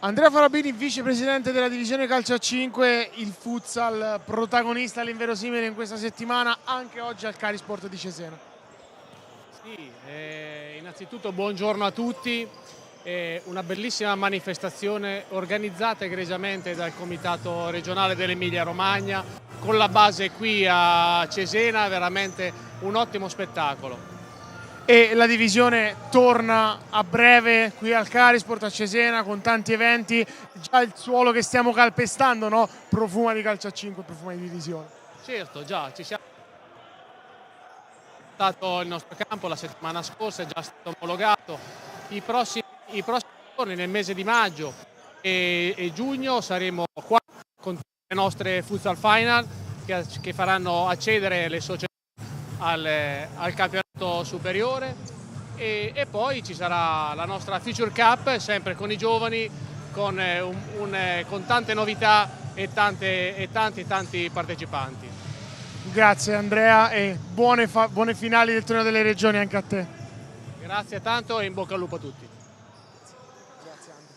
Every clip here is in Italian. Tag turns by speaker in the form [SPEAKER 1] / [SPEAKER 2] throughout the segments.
[SPEAKER 1] Andrea Farabini, vicepresidente della divisione calcio a 5, il futsal protagonista all'inverosimile in questa settimana, anche oggi al Carisport di Cesena.
[SPEAKER 2] Sì, innanzitutto buongiorno a tutti. Una bellissima manifestazione organizzata egregiamente dal Comitato regionale dell'Emilia Romagna, con la base qui a Cesena, veramente un ottimo spettacolo.
[SPEAKER 1] E la divisione torna a breve qui al Carisport a Cesena con tanti eventi. Già il suolo che stiamo calpestando, no? Profuma di calcio a 5, profuma di divisione.
[SPEAKER 2] Certo, già ci siamo stato il nostro campo la settimana scorsa, è già stato omologato. I prossimi giorni, nel mese di maggio e giugno, saremo qua con le nostre futsal final che faranno accedere le società al campionato superiore e poi ci sarà la nostra Future Cup sempre con i giovani, con tante novità e tanti partecipanti.
[SPEAKER 1] Grazie Andrea e buone finali del torneo delle regioni anche a te.
[SPEAKER 2] Grazie tanto e in bocca al lupo a tutti.
[SPEAKER 1] Grazie Andrea.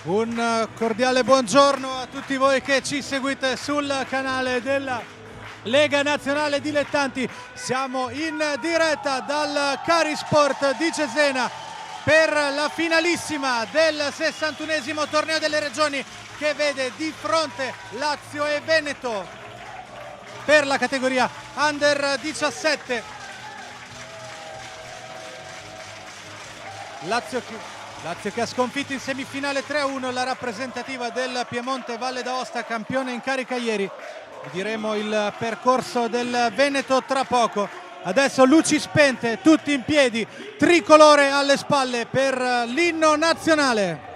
[SPEAKER 3] Un cordiale buongiorno a tutti voi che ci seguite sul canale della Lega Nazionale Dilettanti. Siamo in diretta dal Carisport di Cesena per la finalissima del 61esimo torneo delle regioni che vede di fronte Lazio e Veneto per la categoria Under 17. Lazio che ha sconfitto in semifinale 3-1 la rappresentativa del Piemonte Valle d'Aosta, campione in carica ieri. Diremo il percorso del Veneto tra poco. Adesso luci spente, tutti in piedi, tricolore alle spalle per l'inno nazionale.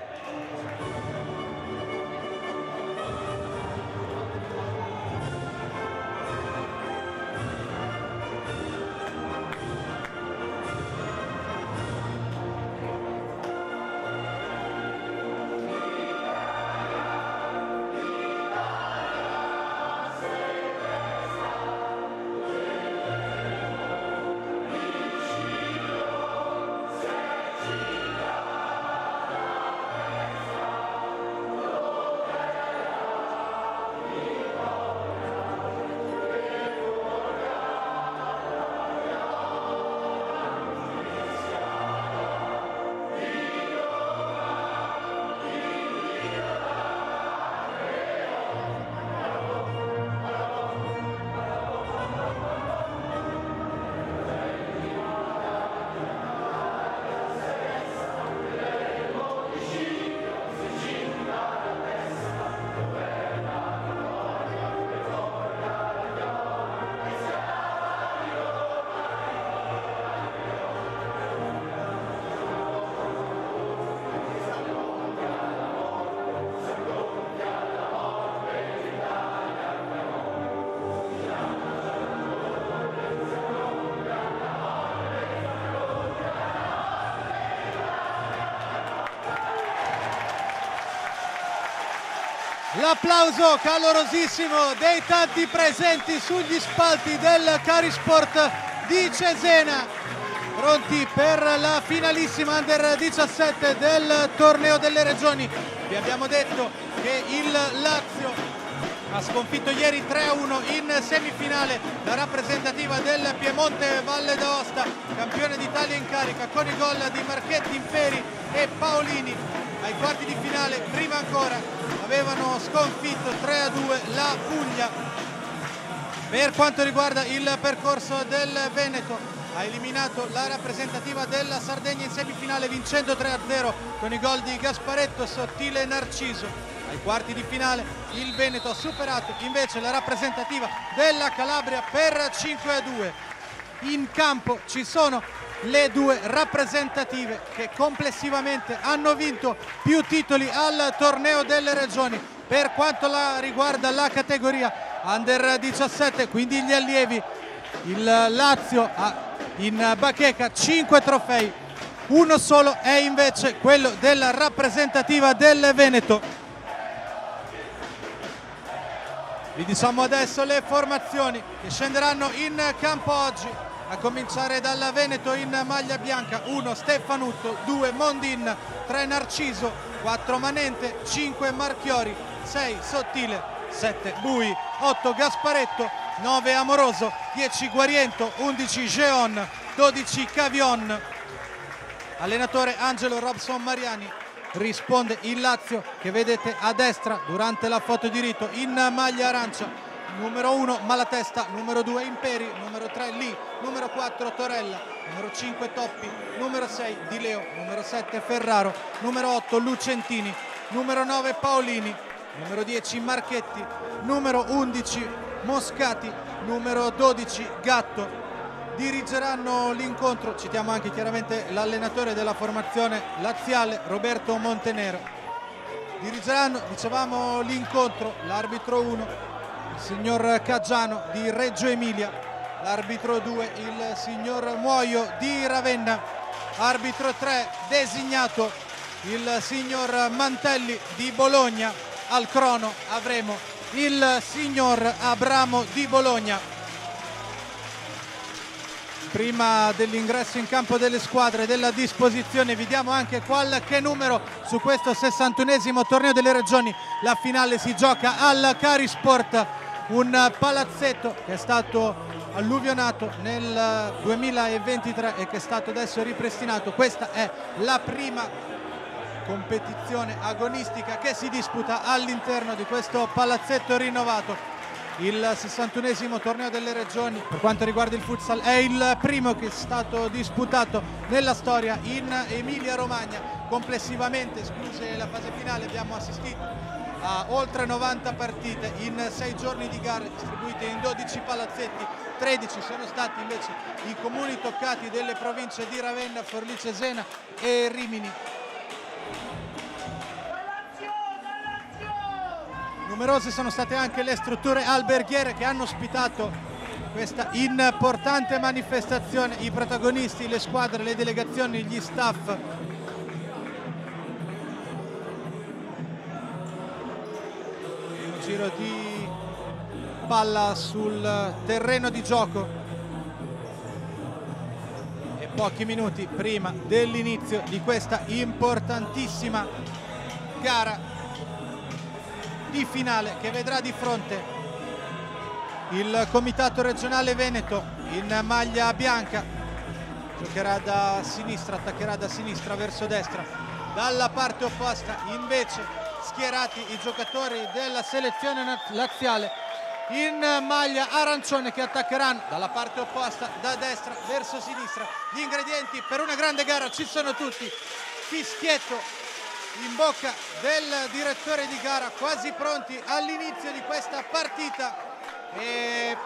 [SPEAKER 3] L'applauso calorosissimo dei tanti presenti sugli spalti del Carisport di Cesena, pronti per la finalissima Under 17 del torneo delle regioni. Vi abbiamo detto che il Lazio ha sconfitto ieri 3-1 in semifinale la rappresentativa del Piemonte Valle d'Aosta, campione d'Italia in carica, con i gol di Marchetti, Imperi e Paolini. Ai quarti di finale, prima ancora, avevano sconfitto 3-2 la Puglia. Per quanto riguarda il percorso del Veneto, ha eliminato la rappresentativa della Sardegna in semifinale vincendo 3-0 con i gol di Gasparetto, Sottile e Narciso. Ai quarti di finale il Veneto ha superato invece la rappresentativa della Calabria per 5-2. In campo ci sono le due rappresentative che complessivamente hanno vinto più titoli al torneo delle regioni. Per quanto riguarda la categoria Under 17, quindi gli allievi, il Lazio ha in bacheca 5 trofei, uno solo è invece quello della rappresentativa del Veneto. Vi diciamo adesso le formazioni che scenderanno in campo oggi. A cominciare dal Veneto in maglia bianca: 1 Stefanutto, 2 Mondin, 3 Narciso, 4 Manente, 5 Marchiori, 6 Sottile, 7 Bui, 8 Gasparetto, 9 Amoroso, 10 Guariento, 11 Geon, 12 Cavion. Allenatore Angelo Robson Mariani. Risponde il Lazio, che vedete a destra durante la foto di rito, in maglia arancia. Numero 1 Malatesta, numero 2 Imperi, numero 3 Lì, numero 4 Torella, numero 5 Toppi, numero 6 Di Leo, numero 7 Ferraro, numero 8 Lucentini, numero 9 Paolini, numero 10 Marchetti, numero 11 Moscati, numero 12 Gatto. Dirigeranno l'incontro, citiamo anche chiaramente l'allenatore della formazione laziale Roberto Montenero. Dirigeranno, dicevamo, l'incontro l'arbitro 1, il signor Caggiano di Reggio Emilia, l'arbitro 2 il signor Muoio di Ravenna, arbitro 3 designato il signor Mantelli di Bologna. Al crono avremo il signor Abramo di Bologna. Prima dell'ingresso in campo delle squadre, della disposizione, vi diamo anche qualche numero su questo 61esimo torneo delle regioni. La finale si gioca al Carisport, un palazzetto che è stato alluvionato nel 2023 e che è stato adesso ripristinato. Questa è la prima competizione agonistica che si disputa all'interno di questo palazzetto rinnovato. Il 61esimo torneo delle regioni per quanto riguarda il futsal è il primo che è stato disputato nella storia in Emilia-Romagna. Complessivamente, escluse la fase finale, abbiamo assistito a oltre 90 partite in 6 giorni di gare distribuite in 12 palazzetti. 13 sono stati invece i comuni toccati delle province di Ravenna, Forlì Cesena e Rimini. Numerose sono state anche le strutture alberghiere che hanno ospitato questa importante manifestazione, i protagonisti, le squadre, le delegazioni, gli staff. Un giro di palla sul terreno di gioco e pochi minuti prima dell'inizio di questa importantissima gara di finale che vedrà di fronte il Comitato Regionale Veneto in maglia bianca. Giocherà da sinistra, attaccherà da sinistra verso destra. Dalla parte opposta invece schierati i giocatori della selezione laziale in maglia arancione che attaccheranno dalla parte opposta, da destra verso sinistra. Gli ingredienti per una grande gara ci sono tutti. Fischietto in bocca del direttore di gara, quasi pronti all'inizio di questa partita e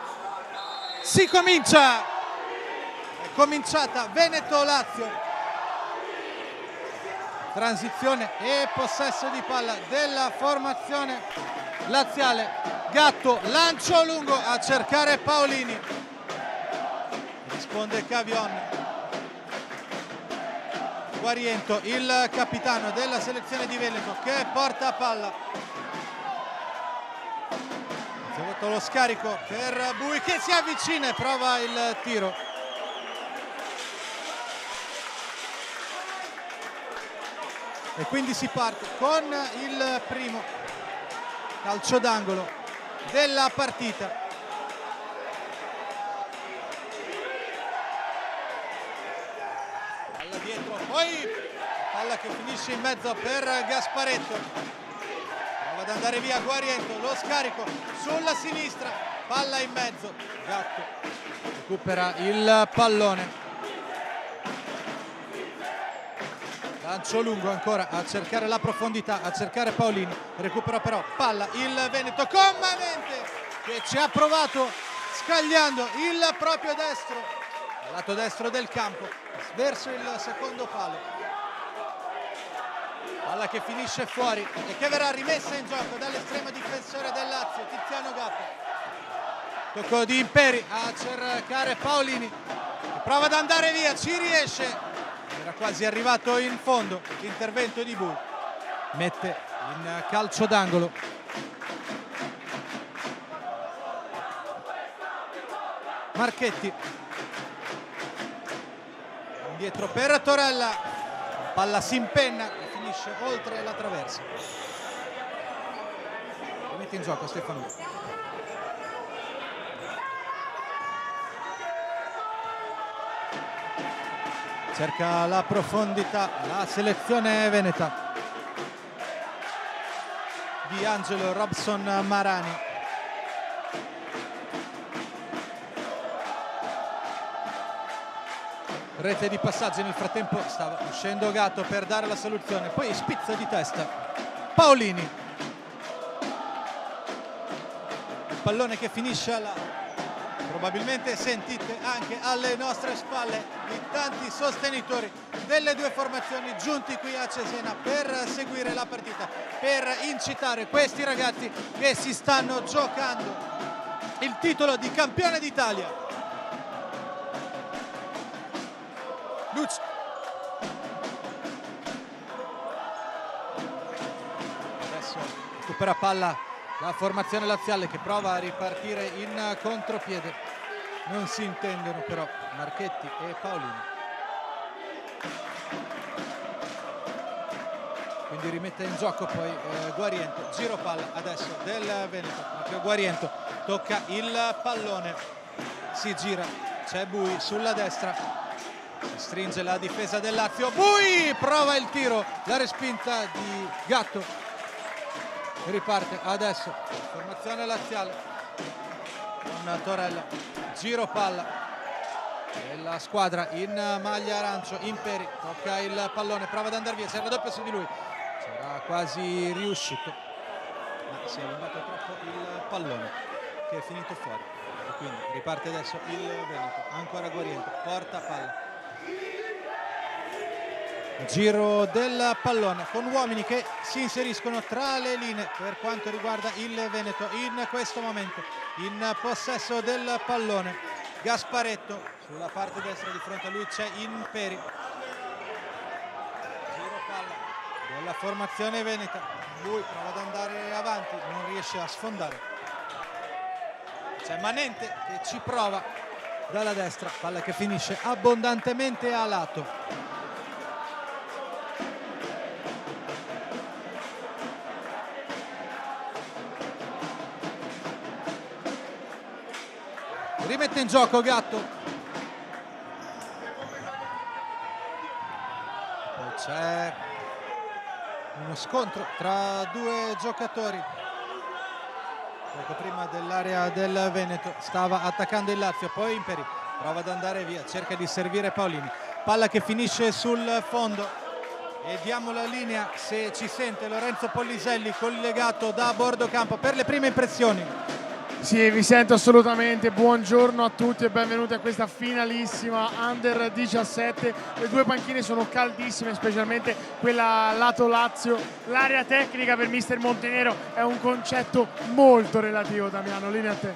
[SPEAKER 3] si comincia. È cominciata Veneto-Lazio, transizione e possesso di palla della formazione laziale. Gatto, lancio lungo a cercare Paolini, risponde Cavion. Guariento, il capitano della selezione di Veneto, che porta palla. Si è avuto lo scarico per Bui che si avvicina e prova il tiro. E quindi si parte con il primo calcio d'angolo della partita. Dietro, poi palla che finisce in mezzo per Gasparetto, prova ad andare via Guariento, lo scarico sulla sinistra, palla in mezzo, Gatto recupera il pallone, lancio lungo ancora a cercare la profondità, a cercare Paolini, recupera però palla il Veneto con Manente che ci ha provato scagliando il proprio destro, lato destro del campo, verso il secondo palo. Palla che finisce fuori e che verrà rimessa in gioco dall'estremo difensore del Lazio, Tiziano Gatto. Tocco di Imperi a cercare Paolini, che prova ad andare via, ci riesce. Era quasi arrivato in fondo l'intervento di Bui. Mette in calcio d'angolo. Marchetti. Dietro per Torella, palla si impenna e finisce oltre la traversa. Mette in gioco Stefano. Cerca la profondità la selezione veneta di Angelo Robson Marani. Rete di passaggio, nel frattempo stava uscendo Gatto per dare la soluzione, poi spizza di testa Paolini, il pallone che finisce là. Probabilmente sentite anche alle nostre spalle i tanti sostenitori delle due formazioni giunti qui a Cesena per seguire la partita, per incitare questi ragazzi che si stanno giocando il titolo di campione d'Italia. Luci. Adesso recupera palla la formazione laziale che prova a ripartire in contropiede. non si intendono però Marchetti e Paolini. Quindi rimette in gioco poi Guariento, giro palla adesso del Veneto, Matteo Guariento tocca il pallone, si gira, c'è Bui sulla destra, si stringe la difesa del Lazio, Bui prova il tiro, la respinta di Gatto, riparte adesso formazione laziale con Torella, giro palla della squadra in maglia arancio, Imperi tocca il pallone, prova ad andare via, si raddoppia su di lui, c'era quasi riuscito ma si è allungato troppo il pallone che è finito fuori e quindi riparte adesso il Veneto, ancora Guariento, porta palla, giro del pallone con uomini che si inseriscono tra le linee per quanto riguarda il Veneto in questo momento, in possesso del pallone Gasparetto, sulla parte destra di fronte a lui c'è Imperi, giro palla della formazione veneta, lui prova ad andare avanti, non riesce a sfondare, c'è Manente che ci prova dalla destra, palla che finisce abbondantemente a lato. Rimette in gioco Gatto, poi c'è uno scontro tra due giocatori, poco prima dell'area del Veneto stava attaccando il Lazio, poi Imperi prova ad andare via, cerca di servire Paolini, palla che finisce sul fondo e diamo la linea, se ci sente, Lorenzo Polliselli collegato da bordo campo per le prime impressioni.
[SPEAKER 1] Sì, vi sento assolutamente, buongiorno a tutti e benvenuti a questa finalissima Under 17, le due panchine sono caldissime, specialmente quella lato Lazio, l'area tecnica per mister Montenero è un concetto molto relativo. Damiano, linea a te.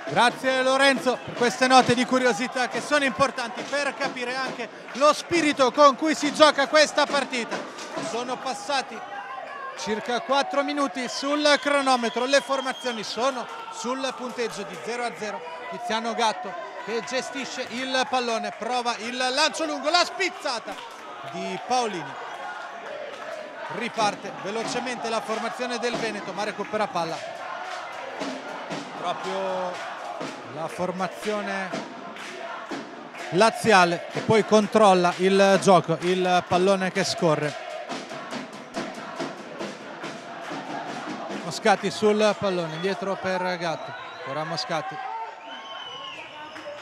[SPEAKER 3] Grazie Lorenzo per queste note di curiosità che sono importanti per capire anche lo spirito con cui si gioca questa partita. Sono passati circa 4 minuti sul cronometro, le formazioni sono sul punteggio di 0-0, Tiziano Gatto che gestisce il pallone, prova il lancio lungo, la spizzata di Paolini, riparte velocemente la formazione del Veneto ma recupera palla proprio la formazione laziale che poi controlla il gioco, il pallone che scorre. Moscati sul pallone, indietro per Gatto, ora Moscati,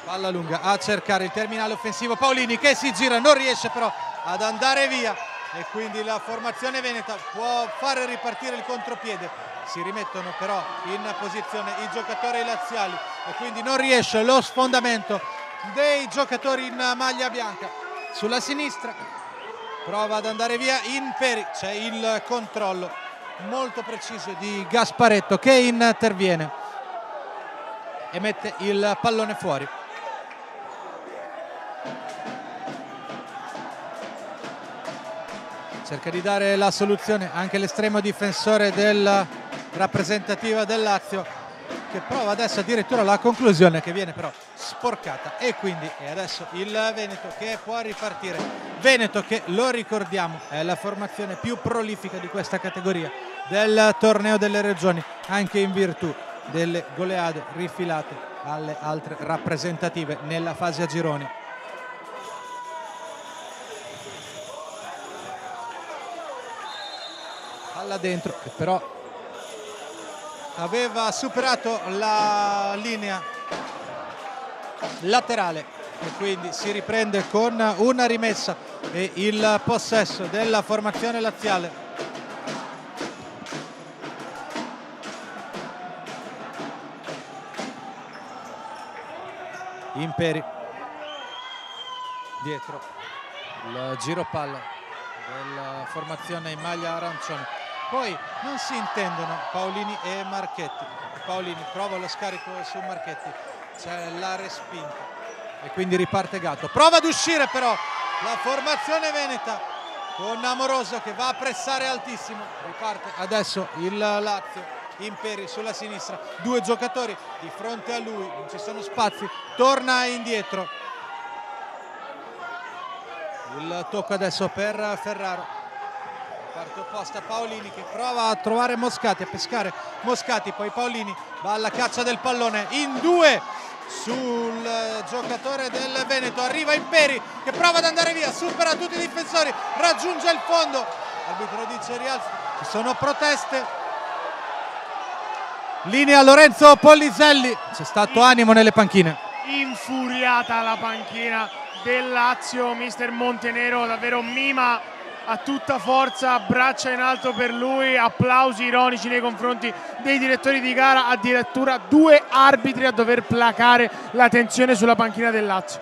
[SPEAKER 3] palla lunga a cercare il terminale offensivo, Paolini che si gira, non riesce però ad andare via e quindi la formazione veneta può fare ripartire il contropiede, si rimettono però in posizione i giocatori laziali e quindi non riesce lo sfondamento dei giocatori in maglia bianca. Sulla sinistra prova ad andare via Imperi, c'è il controllo molto preciso di Gasparetto che interviene e mette il pallone fuori. Cerca di dare la soluzione anche l'estremo difensore della rappresentativa del Lazio che prova adesso addirittura la conclusione che viene però sporcata e quindi è adesso il Veneto che può ripartire. Veneto che, lo ricordiamo, è la formazione più prolifica di questa categoria del torneo delle regioni, anche in virtù delle goleade rifilate alle altre rappresentative nella fase a gironi. Palla dentro che però aveva superato la linea laterale e quindi si riprende con una rimessa e il possesso della formazione laziale. Imperi dietro il giro palla della formazione in maglia arancione, poi non si intendono Paolini e Marchetti. Paolini prova lo scarico su Marchetti, c'è la respinta e quindi riparte Gatto, prova ad uscire però la formazione veneta con Amoroso che va a pressare altissimo, riparte adesso il Lazio Imperi sulla sinistra, 2 giocatori di fronte a lui, non ci sono spazi, torna indietro. Il tocco adesso per Ferraro, parte opposta Paolini che prova a trovare Moscati, a pescare Moscati, poi Paolini va alla caccia del pallone in 2 sul giocatore del Veneto, arriva Imperi che prova ad andare via, supera tutti i difensori, raggiunge il fondo, l'arbitro dice rialza, ci sono proteste, linea Lorenzo Polliselli, c'è stato animo nelle panchine.
[SPEAKER 1] Infuriata la panchina del Lazio, mister Montenero davvero mima a tutta forza, braccia in alto per lui, applausi ironici nei confronti dei direttori di gara, addirittura 2 arbitri a dover placare la tensione sulla panchina del Lazio.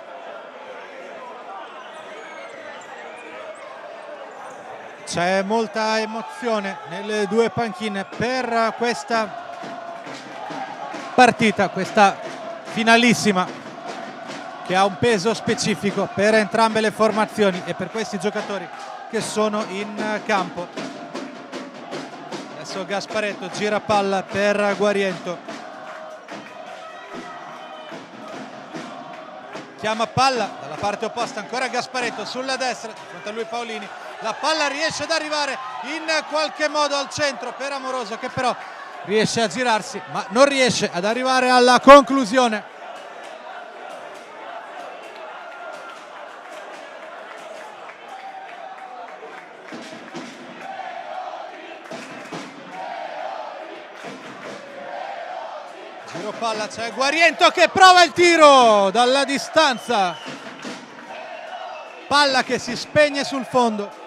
[SPEAKER 3] C'è molta emozione nelle 2 panchine per questa partita, questa finalissima che ha un peso specifico per entrambe le formazioni e per questi giocatori che sono in campo. Adesso Gasparetto gira palla per Guariento, chiama palla dalla parte opposta, ancora Gasparetto sulla destra, di fronte a lui Paolini, la palla riesce ad arrivare in qualche modo al centro per Amoroso che però riesce a girarsi ma non riesce ad arrivare alla conclusione. Giro palla, c'è Guariento che prova il tiro dalla distanza, palla che si spegne sul fondo.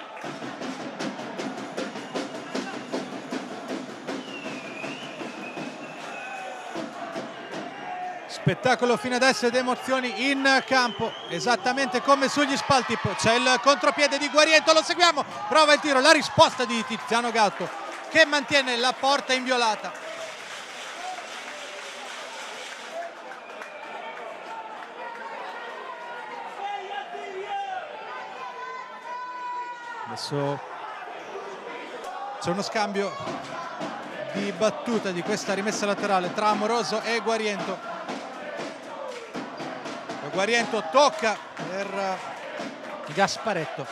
[SPEAKER 3] Spettacolo fino adesso ed emozioni in campo, esattamente come sugli spalti. C'è il contropiede di Guariento, lo seguiamo, prova il tiro, la risposta di Tiziano Gatto che mantiene la porta inviolata. Adesso c'è uno scambio di battuta di questa rimessa laterale tra Amoroso e Guariento. Guariento tocca per Gasparetto,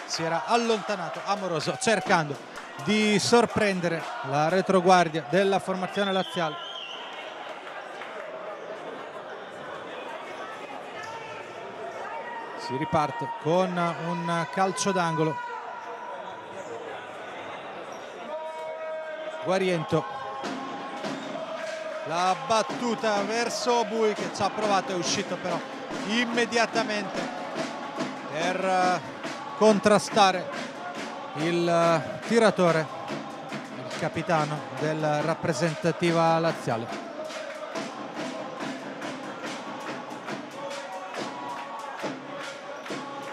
[SPEAKER 3] si era allontanato Amoroso cercando di sorprendere la retroguardia della formazione laziale. Si riparte con un calcio d'angolo. Guariento, la battuta verso Bui che ci ha provato, è uscito però immediatamente per contrastare il tiratore, il capitano della rappresentativa laziale.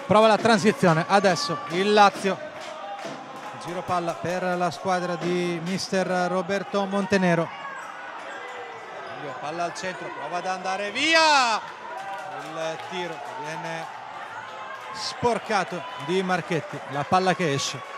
[SPEAKER 3] Prova la transizione, adesso il Lazio. Giro palla per la squadra di mister Roberto Montenero. Palla al centro, prova ad andare via. Il tiro viene sporcato di Marchetti, la palla che esce.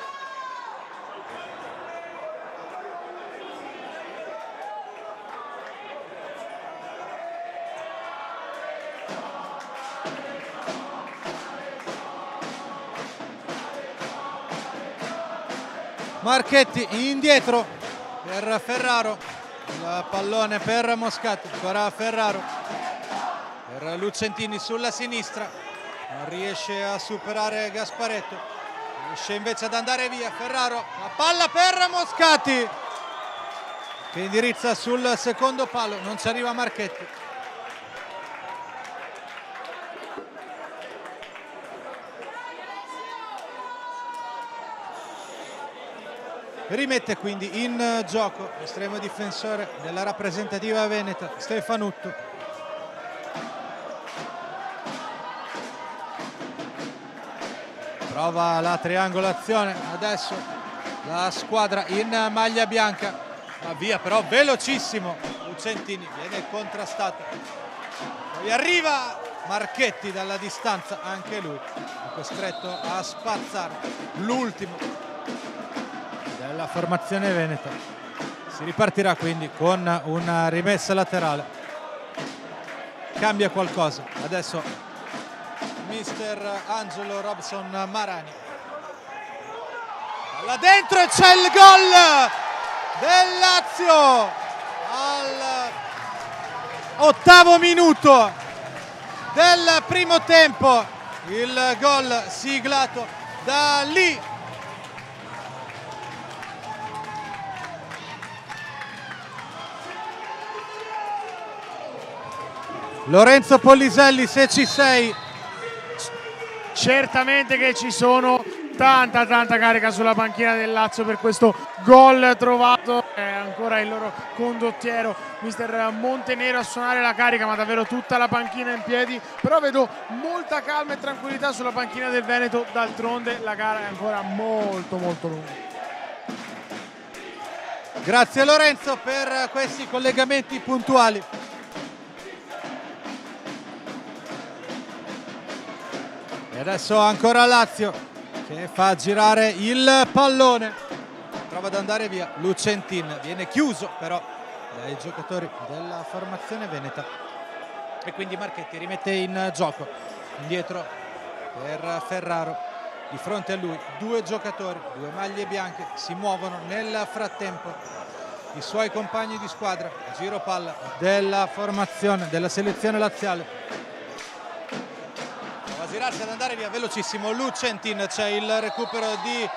[SPEAKER 3] Marchetti indietro per Ferraro, il pallone per Moscati, ancora Ferraro per Lucentini sulla sinistra, non riesce a superare Gasparetto, riesce invece ad andare via Ferraro, la palla per Moscati che indirizza sul secondo palo, non ci arriva Marchetti. Rimette quindi in gioco l'estremo difensore della rappresentativa veneta Stefanutto. Prova la triangolazione, adesso la squadra in maglia bianca, va via però velocissimo Lucentini, viene contrastato, poi arriva Marchetti dalla distanza, anche lui è costretto a spazzare l'ultimo della formazione veneta. Si ripartirà quindi con una rimessa laterale. Cambia qualcosa adesso mister Angelo Robson Marani. Là dentro e c'è il gol del Lazio all'8° minuto del primo tempo. Il gol siglato da Lee. Lorenzo Polliselli, se ci sei.
[SPEAKER 1] Certamente che ci sono, tanta carica sulla panchina del Lazio per questo gol trovato. È ancora il loro condottiero mister Montenero a suonare la carica, ma davvero tutta la panchina in piedi. Però vedo molta calma e tranquillità sulla panchina del Veneto, d'altronde la gara è ancora molto lunga.
[SPEAKER 3] Grazie Lorenzo per questi collegamenti puntuali. E adesso ancora Lazio che fa girare il pallone, prova ad andare via Lucentin, viene chiuso però dai giocatori della formazione veneta e quindi Marchetti rimette in gioco, indietro per Ferraro, di fronte a lui due giocatori, due maglie bianche, si muovono nel frattempo i suoi compagni di squadra. Giro palla della formazione della selezione laziale, girarsi ad andare via velocissimo Lucentin, c'è il recupero di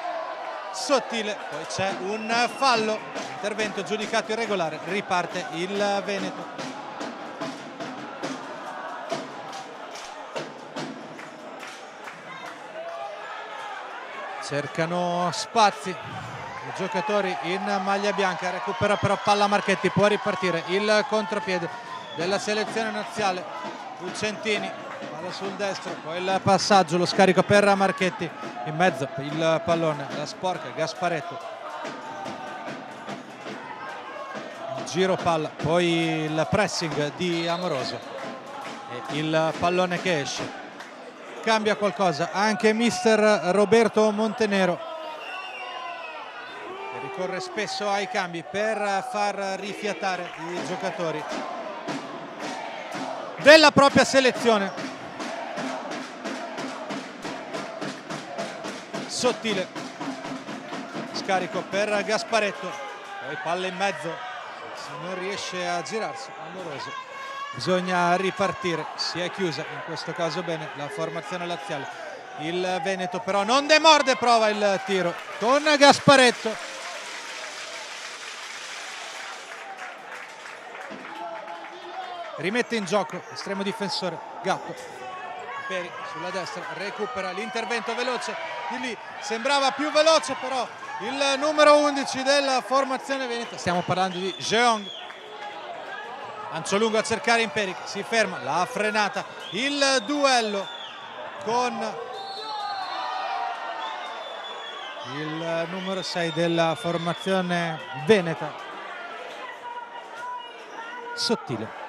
[SPEAKER 3] Sottile, poi c'è un fallo, intervento giudicato irregolare, riparte il Veneto. Cercano spazi i giocatori in maglia bianca, recupera però palla Marchetti, può ripartire il contropiede della selezione nazionale. Lucentini, palla sul destro, poi il passaggio, lo scarico per Marchetti, in mezzo il pallone, la sporca Gasparetto, giro palla, poi il pressing di Amoroso e il pallone che esce. Cambia qualcosa anche mister Roberto Montenero, che ricorre spesso ai cambi per far rifiatare i giocatori della propria selezione. Sottile, scarico per Gasparetto, poi palla in mezzo, se non riesce a girarsi Amoroso, bisogna ripartire, si è chiusa in questo caso bene la formazione laziale. Il Veneto però non demorde, prova il tiro con Gasparetto. Rimette in gioco estremo difensore Gatto. Peri sulla destra, recupera l'intervento veloce di lì, sembrava più veloce però il numero 11 della formazione veneta, stiamo parlando di Jeong. Lancio lungo a cercare Imperic, si ferma, la frenata, il duello con il numero 6 della formazione veneta, Sottile.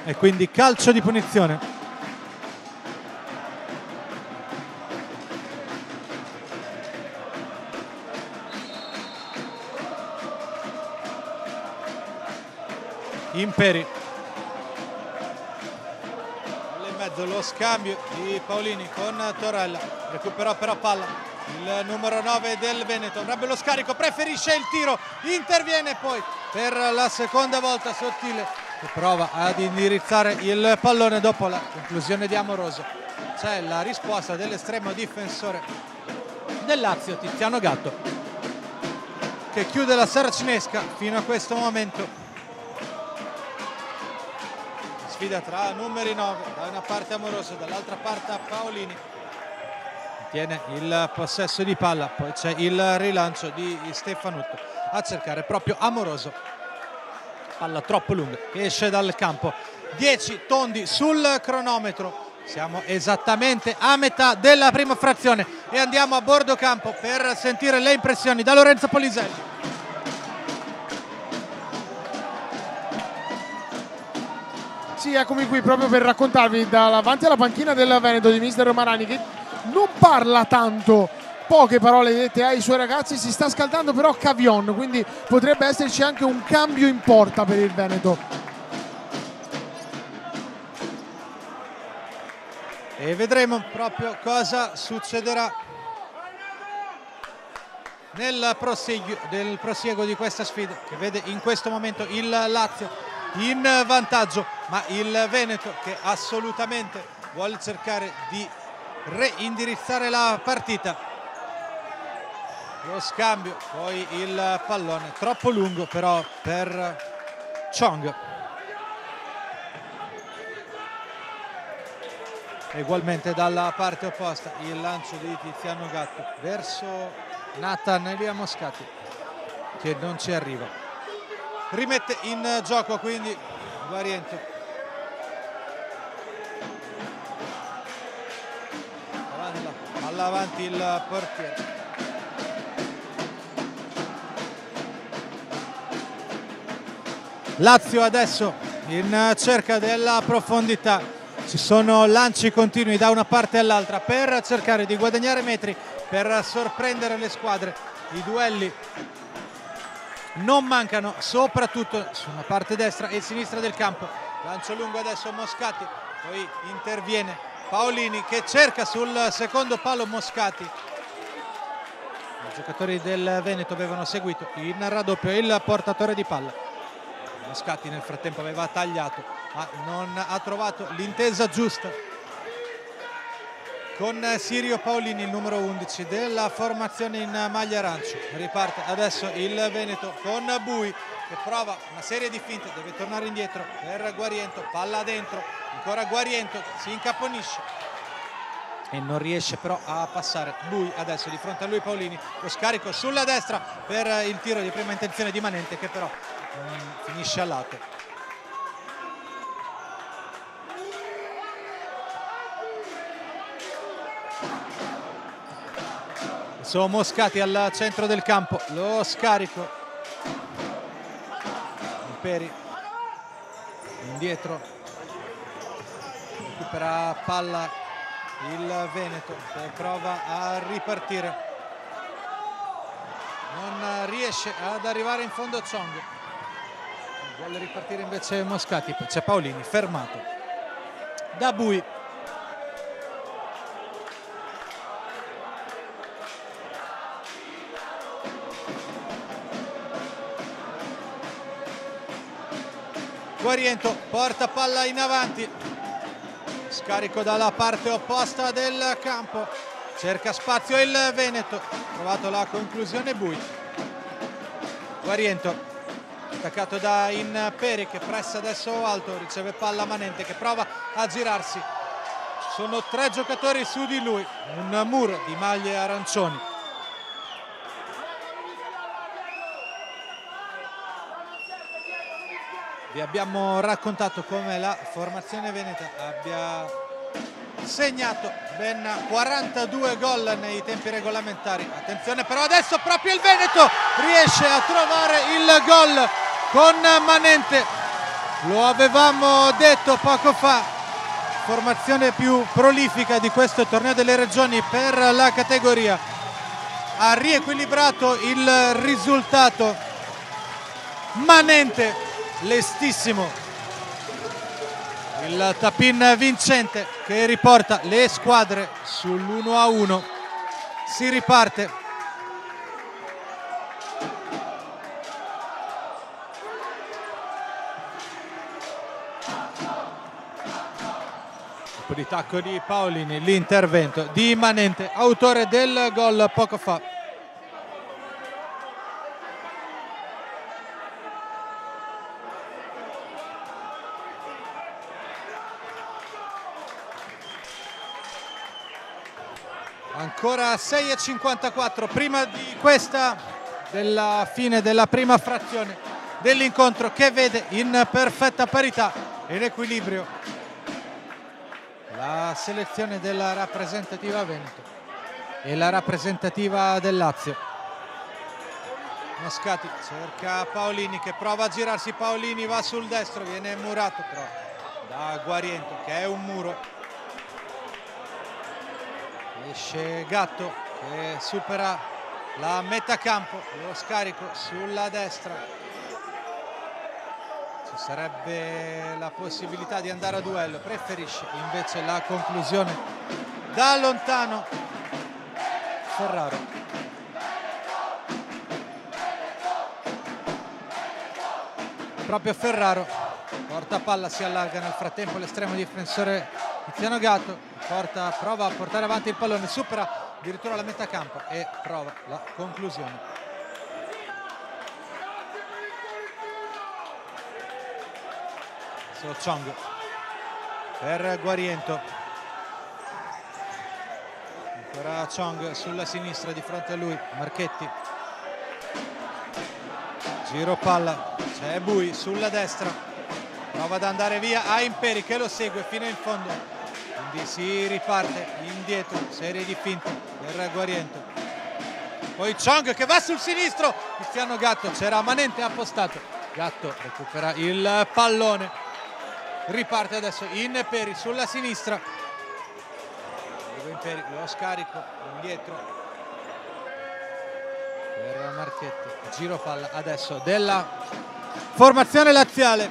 [SPEAKER 3] E quindi calcio di punizione. Imperi. In mezzo lo scambio di Paolini con Torella. Recuperò però palla il numero 9 del Veneto. Avrebbe lo scarico, preferisce il tiro. Interviene poi per la seconda volta Sottile, che prova ad indirizzare il pallone dopo la conclusione di Amoroso. C'è la risposta dell'estremo difensore del Lazio, Tiziano Gatto, che chiude la saracinesca fino a questo momento. Sfida tra numeri 9, da una parte Amoroso, dall'altra parte Paolini. Tiene il possesso di palla, poi c'è il rilancio di Stefanutto a cercare proprio Amoroso. Palla troppo lunga che esce dal campo. 10 tondi sul cronometro, siamo esattamente a metà della prima frazione e andiamo a bordo campo per sentire le impressioni da Lorenzo Polliselli.
[SPEAKER 1] Sì, eccomi qui proprio per raccontarvi davanti alla panchina del Veneto di mister Marani, che non parla tanto poche parole dette ai suoi ragazzi. Si sta scaldando però Cavion, quindi potrebbe esserci anche un cambio in porta per il Veneto.
[SPEAKER 3] E vedremo proprio cosa succederà nel prosieguo di questa sfida, che vede in questo momento il Lazio in vantaggio, ma il Veneto che assolutamente vuole cercare di reindirizzare la partita. Lo scambio, poi il pallone troppo lungo però per Chong. Ugualmente dalla parte opposta il lancio di Tiziano Gatto verso Nathan Elia Moscati, che non ci arriva. Rimette in gioco quindi Guariento. Palla avanti il portiere. Lazio adesso in cerca della profondità. Ci sono lanci continui da una parte all'altra per cercare di guadagnare metri, per sorprendere le squadre. I duelli non mancano, soprattutto sulla parte destra e sinistra del campo. Lancio lungo adesso Moscati, poi interviene Paolini che cerca sul secondo palo Moscati. I giocatori del Veneto avevano seguito in raddoppio il portatore di palla. Moscati nel frattempo aveva tagliato, ma non ha trovato l'intesa giusta con Sirio Paolini, il numero 11 della formazione in maglia arancio. Riparte adesso il Veneto con Bui che prova una serie di finte, deve tornare indietro per Guariento, palla dentro, ancora Guariento, si incaponisce e non riesce però a passare. Bui adesso di fronte a lui Paolini, lo scarico sulla destra per il tiro di prima intenzione di Manente che però finisce a lato. Sono Moscati al centro del campo, lo scarico. Imperi indietro, recupera palla il Veneto che prova a ripartire, non riesce ad arrivare in fondo Chong. Vuole ripartire invece Moscati, poi c'è Paolini fermato da Bui. Guariento porta palla in avanti, scarico dalla parte opposta del campo, cerca spazio il Veneto, trovato la conclusione Bui. Guariento attaccato da Imperi che pressa adesso alto, riceve palla Manente che prova a girarsi. Ci sono 3 giocatori su di lui, un muro di maglie arancioni. Vi abbiamo raccontato come la formazione veneta abbia segnato ben 42 gol nei tempi regolamentari. Attenzione però adesso proprio il Veneto riesce a trovare il gol con Manente. Lo avevamo detto poco fa, formazione più prolifica di questo torneo delle regioni per la categoria. Ha riequilibrato il risultato Manente, lestissimo, il tap-in vincente che riporta le squadre sull'1-1. Si riparte. Un po' di tacco di Paolini, l'intervento di Manente, autore del gol poco fa. Ancora 6:54 prima di questa, della fine della prima frazione dell'incontro, che vede in perfetta parità e in equilibrio la selezione della rappresentativa Veneto e la rappresentativa del Lazio. Moscati cerca Paolini che prova a girarsi, Paolini va sul destro, viene murato però da Guariento che è un muro. Esce Gatto, che supera la metà campo, lo scarico sulla destra. Ci sarebbe la possibilità di andare a duello, preferisce invece la conclusione da lontano Ferraro. Proprio Ferraro porta palla, si allarga nel frattempo l'estremo difensore Tiziano Gatto, prova a portare avanti il pallone, supera addirittura la metà campo e prova la conclusione. So Chong per Guariento, ancora Chong sulla sinistra, di fronte a lui Marchetti, giro palla, c'è Bui sulla destra, prova ad andare via a Imperi che lo segue fino in fondo, quindi si riparte indietro, serie di finte per Guariento, poi Chong che va sul sinistro, Tiziano Gatto, c'era Manente appostato, Gatto recupera il pallone, riparte adesso Imperi sulla sinistra, Imperi lo scarico indietro per Marchetti, giro palla adesso della formazione laziale,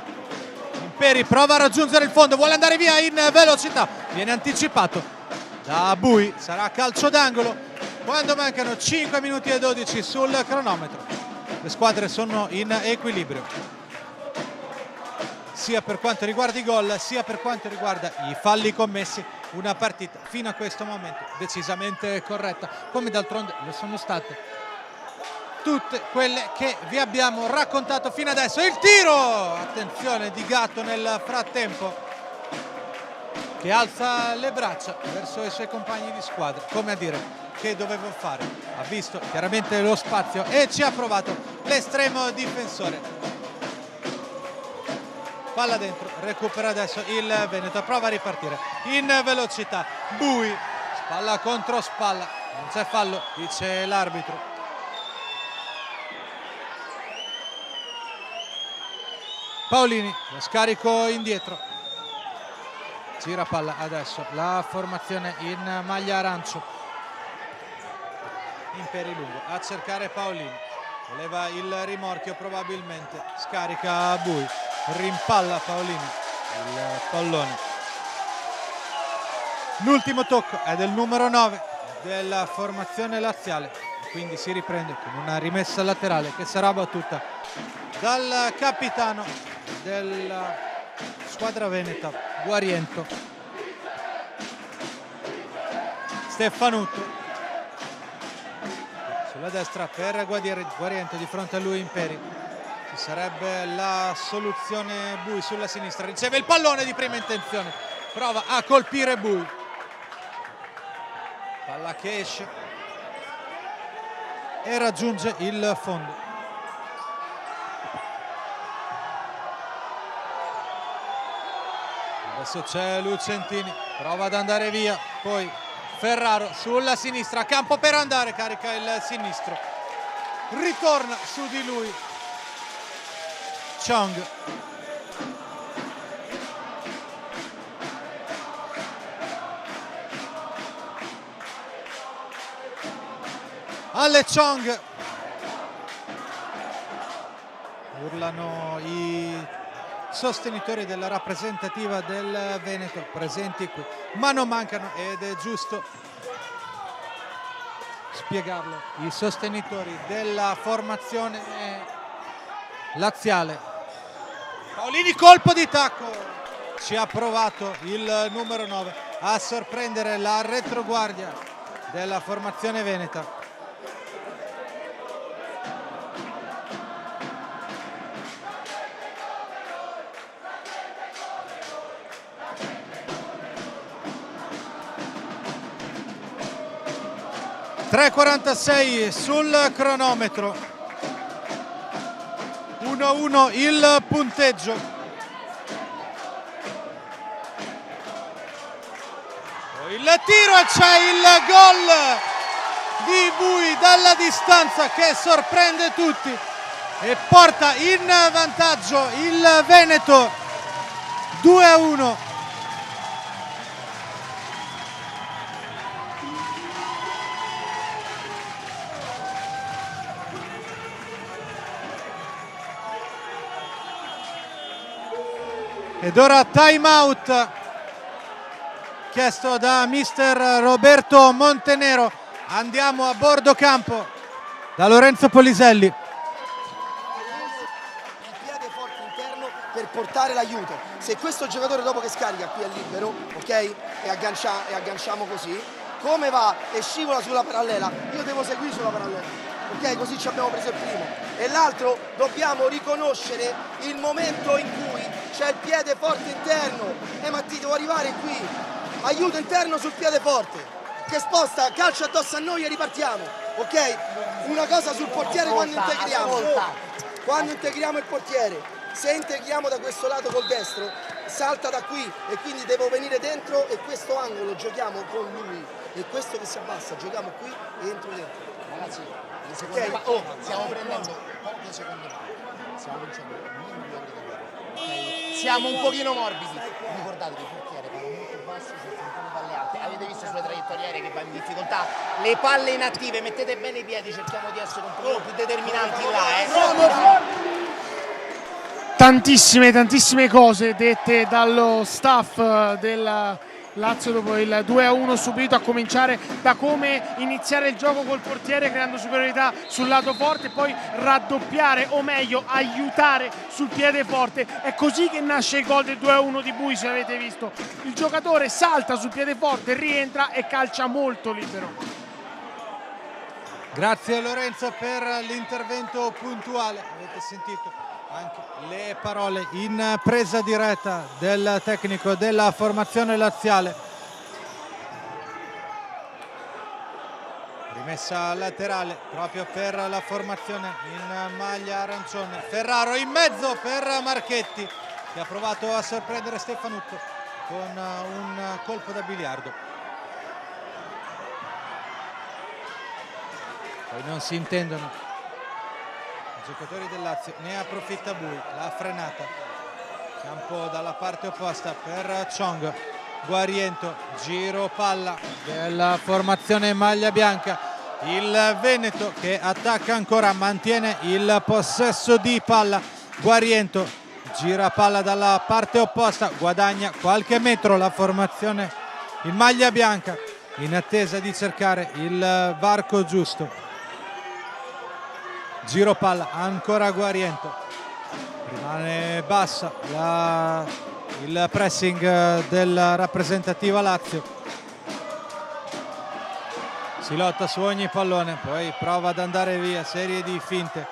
[SPEAKER 3] Imperi prova a raggiungere il fondo, vuole andare via in velocità, viene anticipato da Bui, sarà calcio d'angolo quando mancano 5 minuti e 12 sul cronometro. Le squadre sono in equilibrio sia per quanto riguarda i gol sia per quanto riguarda i falli commessi. Una partita fino a questo momento decisamente corretta, come d'altronde lo sono state tutte quelle che vi abbiamo raccontato fino adesso. Il tiro, attenzione di Gatto nel frattempo, che alza le braccia verso i suoi compagni di squadra, come a dire che dovevo fare. Ha visto chiaramente lo spazio e ci ha provato l'estremo difensore. Palla dentro, recupera adesso il Veneto, prova a ripartire in velocità. Bui, spalla contro spalla, non c'è fallo, dice l'arbitro. Paolini, lo scarico indietro. Gira palla adesso, la formazione in maglia arancio. Imperi lungo, a cercare Paolini. Voleva il rimorchio probabilmente, scarica Bui. Rimpalla Paolini il pallone. L'ultimo tocco è del numero 9 della formazione laziale, quindi si riprende con una rimessa laterale che sarà battuta dal capitano della squadra veneta Guariento, Stefanutto. Sulla destra per Guariento, di fronte a lui Imperi. Sarebbe la soluzione Bui sulla sinistra, riceve il pallone di prima intenzione, prova a colpire Bui, palla che esce e raggiunge il fondo. Adesso c'è Lucentini, prova ad andare via, poi Ferraro sulla sinistra, campo per andare, carica il sinistro, ritorna su di lui Chong. Alle Chong. Urlano i sostenitori della rappresentativa del Veneto presenti qui, ma non mancano, ed è giusto spiegarlo, i sostenitori della formazione laziale. Paolini, colpo di tacco, ci ha provato il numero 9 a sorprendere la retroguardia della formazione veneta. (3:46 sul cronometro). 1-1 il punteggio. Il tiro e c'è il gol di Bui dalla distanza che sorprende tutti e porta in vantaggio il Veneto 2-1. Ed ora time out chiesto da mister Roberto Montenero. Andiamo a bordo campo da Lorenzo Poliselli.
[SPEAKER 4] Per portare l'aiuto. Se questo giocatore dopo che scarica qui è libero, ok? E agganciamo così, come va e scivola sulla parallela, io devo seguire sulla parallela, ok? Così ci abbiamo preso il primo. E l'altro dobbiamo riconoscere il momento in cui c'è il piede forte interno. Matti, devo arrivare qui. Aiuto interno sul piede forte, che sposta, calcio addosso a noi e ripartiamo, ok? Una cosa sul portiere quando integriamo. Quando integriamo il portiere. Se integriamo da questo lato col destro, salta da qui e quindi devo venire dentro e questo angolo giochiamo con lui e questo che si abbassa, giochiamo qui e entro dentro.
[SPEAKER 5] Ragazzi, stiamo prendendo poche seconde palla, stiamo vincendo 1 milione di euro. Siamo un pochino morbidi. Ricordatevi, il portiere palla molto basso, senza un po' di palle alte. Avete visto sulle traiettorie aeree che va in difficoltà? Le palle inattive, mettete bene i piedi, cerchiamo di essere un po' più determinanti là,
[SPEAKER 1] Tantissime cose dette dallo staff del Lazio dopo il 2-1 subito, a cominciare da come iniziare il gioco col portiere creando superiorità sul lato forte e poi raddoppiare, o meglio aiutare sul piede forte. È così che nasce il gol del 2-1 di Bui, se avete visto. Il giocatore salta sul piede forte, rientra e calcia molto libero.
[SPEAKER 3] Grazie Lorenzo per l'intervento puntuale. Avete sentito anche le parole in presa diretta del tecnico della formazione laziale. Rimessa laterale proprio per la formazione in maglia arancione. Ferraro in mezzo per Marchetti, che ha provato a sorprendere Stefanutto con un colpo da biliardo. Poi non si intendono i giocatori del Lazio, ne approfitta Bui, la frenata, campo dalla parte opposta per Chong, Guariento, giro palla della formazione maglia bianca, il Veneto che attacca ancora, mantiene il possesso di palla, Guariento gira palla dalla parte opposta, guadagna qualche metro la formazione in maglia bianca in attesa di cercare il varco giusto. Giro palla, ancora Guariento, rimane bassa il pressing della rappresentativa Lazio, si lotta su ogni pallone, poi prova ad andare via, serie di finte,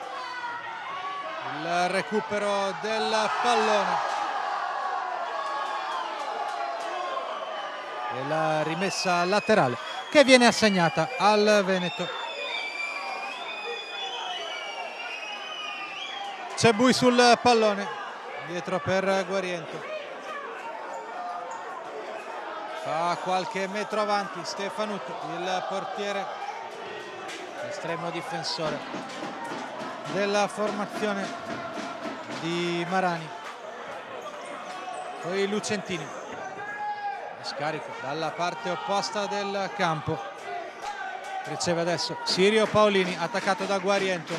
[SPEAKER 3] il recupero del pallone e la rimessa laterale che viene assegnata al Veneto. C'è Bui sul pallone, dietro per Guariento, fa qualche metro avanti Stefanutto, il portiere, l'estremo difensore della formazione di Marani. Poi Lucentini, scarico dalla parte opposta del campo, riceve adesso Sirio Paolini, attaccato da Guariento,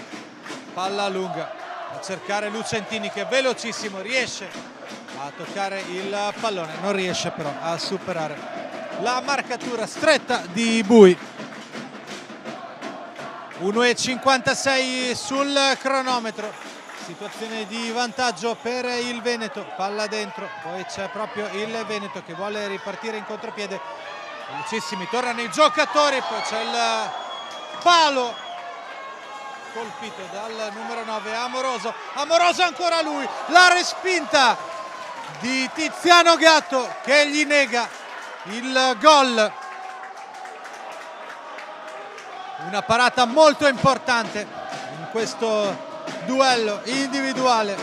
[SPEAKER 3] palla lunga a cercare Lucentini che è velocissimo, riesce a toccare il pallone, non riesce però a superare la marcatura stretta di Bui. 1,56 sul cronometro, situazione di vantaggio per il Veneto, palla dentro, poi c'è proprio il Veneto che vuole ripartire in contropiede, velocissimi, tornano i giocatori, poi c'è il palo colpito dal numero 9 Amoroso, ancora lui, la respinta di Tiziano Gatto che gli nega il gol. Una parata molto importante in questo duello individuale.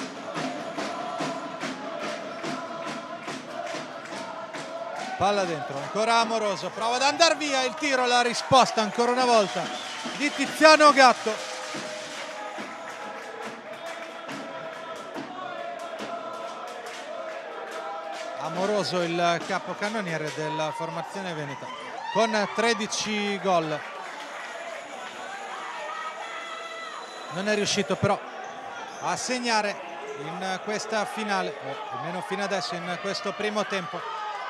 [SPEAKER 3] Palla dentro, ancora Amoroso, prova ad andare via, il tiro, la risposta ancora una volta di Tiziano Gatto. Amoroso il capocannoniere della formazione veneta con 13 gol. Non è riuscito però a segnare in questa finale, o almeno fino adesso in questo primo tempo.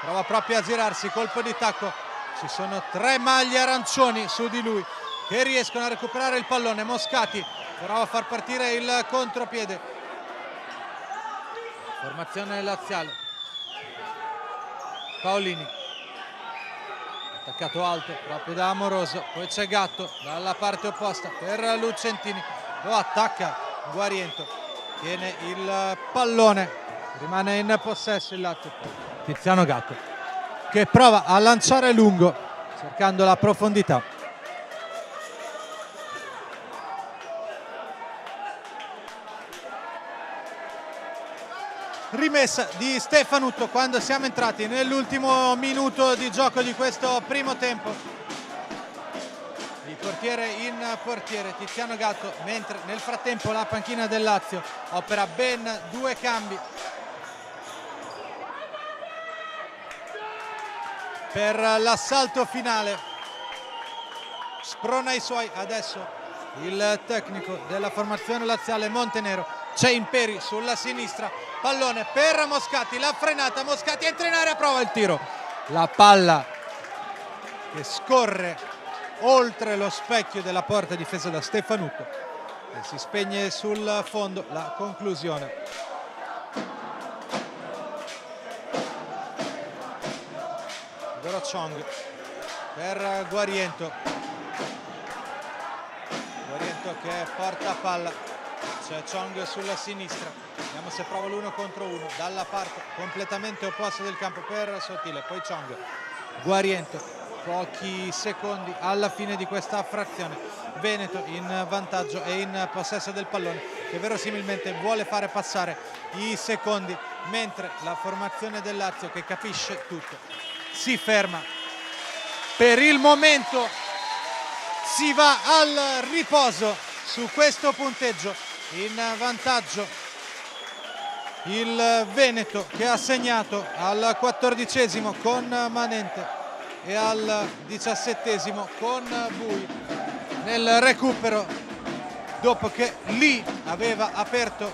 [SPEAKER 3] Prova proprio a girarsi, colpo di tacco, ci sono 3 maglie arancioni su di lui che riescono a recuperare il pallone. Moscati prova a far partire il contropiede, formazione laziale. Paolini, attaccato alto proprio da Amoroso, poi c'è Gatto dalla parte opposta per Lucentini, lo attacca Guariento, tiene il pallone, rimane in possesso il Lazio. Tiziano Gatto che prova a lanciare lungo cercando la profondità. Rimessa di Stefanutto quando siamo entrati nell'ultimo minuto di gioco di questo primo tempo. Il portiere in portiere Tiziano Gatto, mentre nel frattempo la panchina del Lazio opera ben 2 cambi per l'assalto finale. Sprona i suoi adesso il tecnico della formazione laziale Montenero. C'è Imperi sulla sinistra, pallone per Moscati, la frenata, Moscati entra in area, prova il tiro, la palla che scorre oltre lo specchio della porta difesa da Stefanutto e si spegne sul fondo. La conclusione. Chong per Guariento, Guariento che porta palla, c'è Chong sulla sinistra, vediamo se prova l'1 contro 1 dalla parte completamente opposta del campo per Sottile, poi Chong, Guariento, pochi secondi alla fine di questa frazione, Veneto in vantaggio e in possesso del pallone che verosimilmente vuole fare passare i secondi, mentre la formazione del Lazio, che capisce tutto, si ferma. Per il momento si va al riposo su questo punteggio, in vantaggio il Veneto che ha segnato al 14° con Manente e al 17° con Bui nel recupero, dopo che lì aveva aperto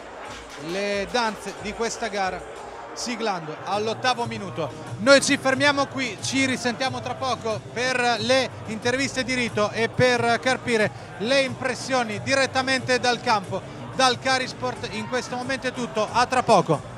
[SPEAKER 3] le danze di questa gara siglando all'8° minuto. Noi ci fermiamo qui, ci risentiamo tra poco per le interviste di rito e per capire le impressioni direttamente dal campo, dal Carisport. In questo momento è tutto, a tra poco.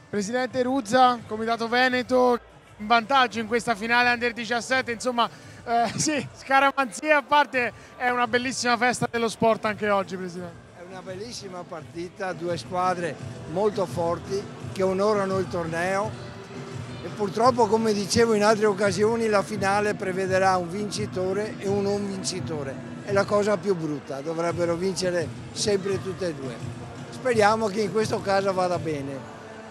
[SPEAKER 1] Presidente Ruzza, Comitato Veneto, in vantaggio in questa finale Under 17, insomma sì, scaramanzia a parte, è una bellissima festa dello sport anche oggi, Presidente.
[SPEAKER 6] È Una bellissima partita, due squadre molto forti che onorano il torneo e purtroppo, come dicevo in altre occasioni, la finale prevederà un vincitore e un non vincitore. È la cosa più brutta, dovrebbero vincere sempre tutte e due. Speriamo che in questo caso vada bene.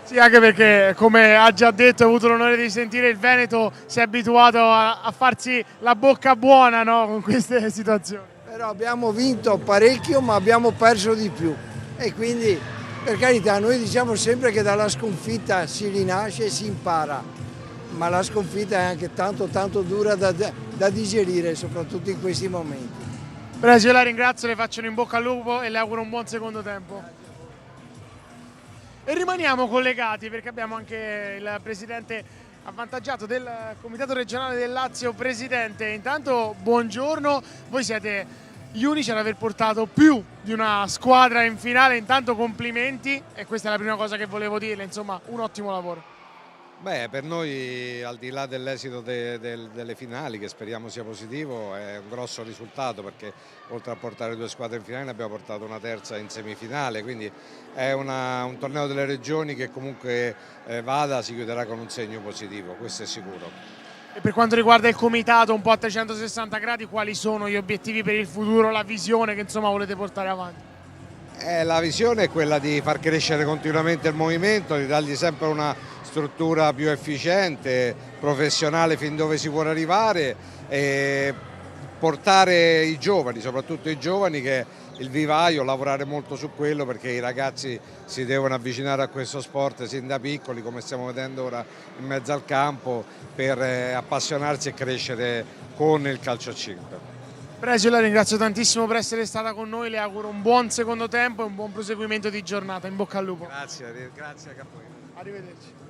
[SPEAKER 1] Sì, anche perché, come ha già detto, ho avuto l'onore di sentire, il Veneto si è abituato a farsi la bocca buona, no, con queste situazioni.
[SPEAKER 6] Però abbiamo vinto parecchio, ma abbiamo perso di più. E quindi, per carità, noi diciamo sempre che dalla sconfitta si rinasce e si impara. Ma la sconfitta è anche tanto dura da digerire, soprattutto in questi momenti.
[SPEAKER 1] Presio, la ringrazio, le faccio in bocca al lupo e le auguro un buon secondo tempo. E rimaniamo collegati perché abbiamo anche il presidente avvantaggiato del Comitato Regionale del Lazio. Presidente, intanto buongiorno, voi siete gli unici ad aver portato più di una squadra in finale, intanto complimenti e questa è la prima cosa che volevo dirle, insomma un ottimo lavoro.
[SPEAKER 7] Beh, per noi, al di là dell'esito delle finali, che speriamo sia positivo, è un grosso risultato perché oltre a portare due squadre in finale ne abbiamo portato una terza in semifinale, quindi è un torneo delle regioni che comunque vada si chiuderà con un segno positivo, questo è sicuro.
[SPEAKER 1] E per quanto riguarda il comitato un po' a 360 gradi, quali sono gli obiettivi per il futuro, la visione che insomma volete portare avanti?
[SPEAKER 7] La visione è quella di far crescere continuamente il movimento, di dargli sempre una struttura più efficiente, professionale fin dove si può arrivare e portare i giovani, soprattutto i giovani, che è il vivaio, lavorare molto su quello perché i ragazzi si devono avvicinare a questo sport sin da piccoli, come stiamo vedendo ora in mezzo al campo, per appassionarsi e crescere con il calcio a 5.
[SPEAKER 1] Presio, la ringrazio tantissimo per essere stata con noi, le auguro un buon secondo tempo e un buon proseguimento di giornata, in bocca al lupo.
[SPEAKER 7] Grazie, grazie a voi.
[SPEAKER 1] Arrivederci.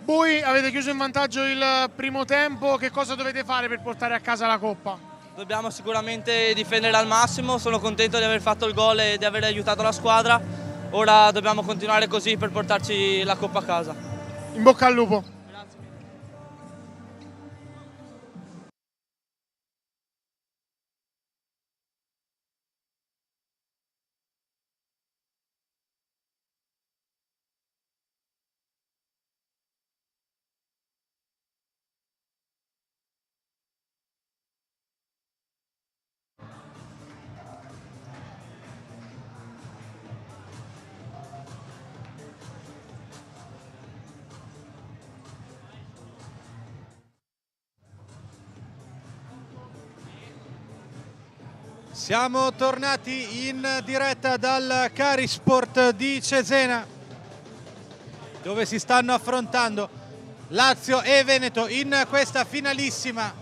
[SPEAKER 1] Voi avete chiuso in vantaggio il primo tempo, che cosa dovete fare per portare a casa la Coppa?
[SPEAKER 8] Dobbiamo sicuramente difendere al massimo, sono contento di aver fatto il gol e di aver aiutato la squadra. Ora dobbiamo continuare così per portarci la Coppa a casa.
[SPEAKER 1] In bocca al lupo.
[SPEAKER 3] Siamo tornati in diretta dal Carisport di Cesena, dove si stanno affrontando Lazio e Veneto in questa finalissima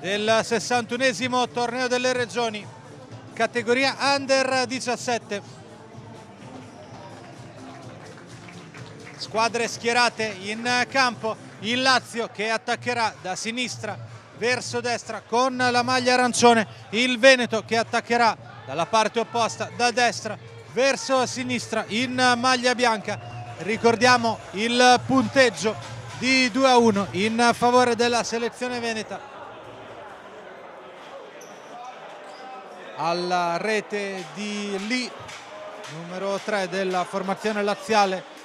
[SPEAKER 3] del 61esimo torneo delle regioni, categoria Under 17. Squadre schierate in campo, il Lazio che attaccherà da sinistra verso destra con la maglia arancione, il Veneto che attaccherà dalla parte opposta da destra verso sinistra in maglia bianca. Ricordiamo il punteggio di 2-1 in favore della selezione veneta. Alla rete di Lee, numero 3 della formazione laziale,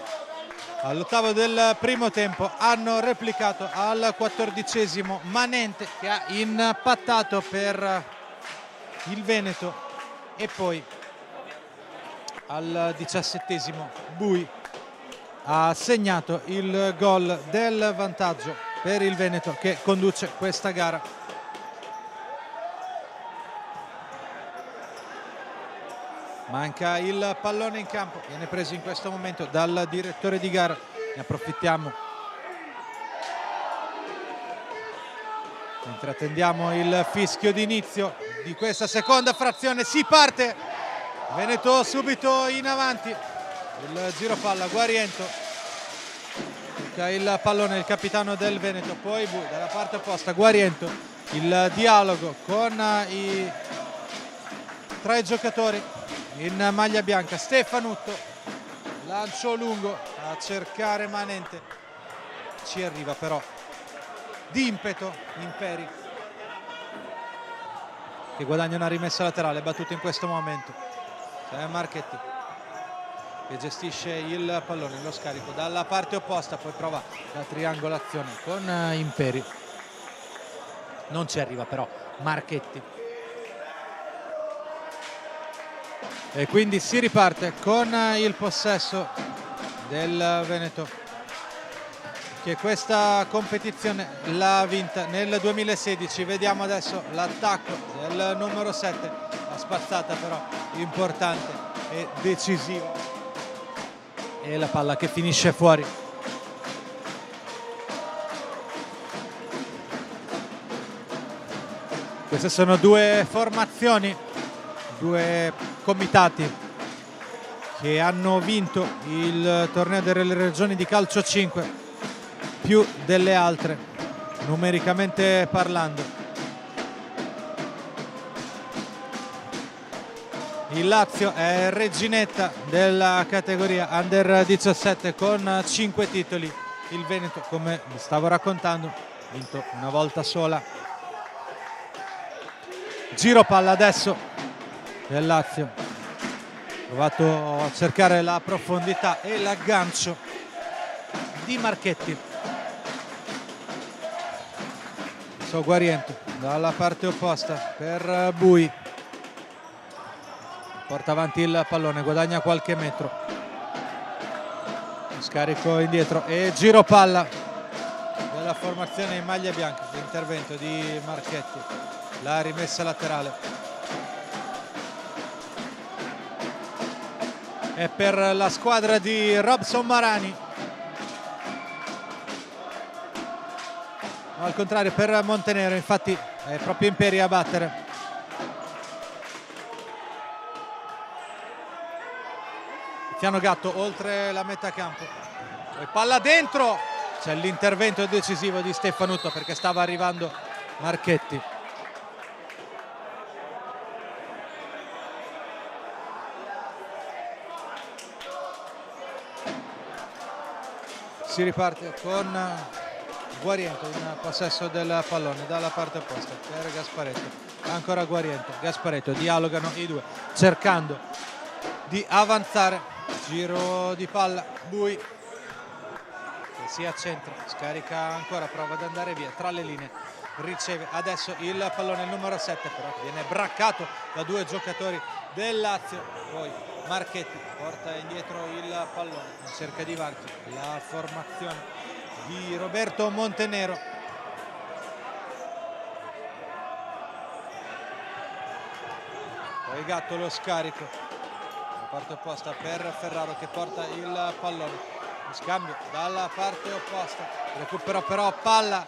[SPEAKER 3] all'ottavo del primo tempo hanno replicato al 14esimo Manente, che ha impattato per il Veneto, e poi al 17esimo Bui ha segnato il gol del vantaggio per il Veneto, che conduce questa gara. Manca il pallone in campo, viene preso in questo momento dal direttore di gara, ne approfittiamo mentre attendiamo il fischio d'inizio di questa seconda frazione. Si parte, Veneto subito in avanti, il giro palla, Guariento tocca il pallone, il capitano del Veneto, poi Bui dalla parte opposta, Guariento, il dialogo con tra i giocatori in maglia bianca, Stefanutto, lancio lungo a cercare Manente, ci arriva però di impeto Imperi, che guadagna una rimessa laterale, battuta in questo momento. C'è Marchetti che gestisce il pallone, lo scarico dalla parte opposta, poi prova la triangolazione con Imperi, non ci arriva però Marchetti. E quindi si riparte con il possesso del Veneto, che questa competizione l'ha vinta nel 2016. Vediamo adesso l'attacco del numero 7, la spazzata però importante e decisiva, e la palla che finisce fuori. Queste sono due formazioni, due comitati che hanno vinto il torneo delle regioni di calcio 5 più delle altre, numericamente parlando. Il Lazio è reginetta della categoria Under 17 con 5 titoli. Il Veneto, come vi stavo raccontando, ha vinto una volta sola. Giro palla adesso del Lazio, provato a cercare la profondità e l'aggancio di Marchetti. Guariento dalla parte opposta per Bui, porta avanti il pallone, guadagna qualche metro, scarico indietro e giro palla della formazione in maglia bianca, l'intervento di Marchetti, la rimessa laterale è per la squadra di Robson Marani, al contrario per Montenero, infatti è proprio Imperi a battere. Tiziano Gatto oltre la metà campo, poi palla dentro, c'è l'intervento decisivo di Stefanutto perché stava arrivando Marchetti. Si riparte con Guariento in possesso del pallone dalla parte opposta per Gasparetto, ancora Guariento, Gasparetto, dialogano i due cercando di avanzare, giro di palla, Bui che si accentra, scarica ancora, prova ad andare via tra le linee, riceve adesso il pallone il numero 7, però viene braccato da due giocatori del Lazio, poi Marchetti porta indietro il pallone in cerca di varchi, la formazione di Roberto Montenero. Poi Gatto lo scarico, la parte opposta per Ferraro che porta il pallone, scambio dalla parte opposta, recupera però palla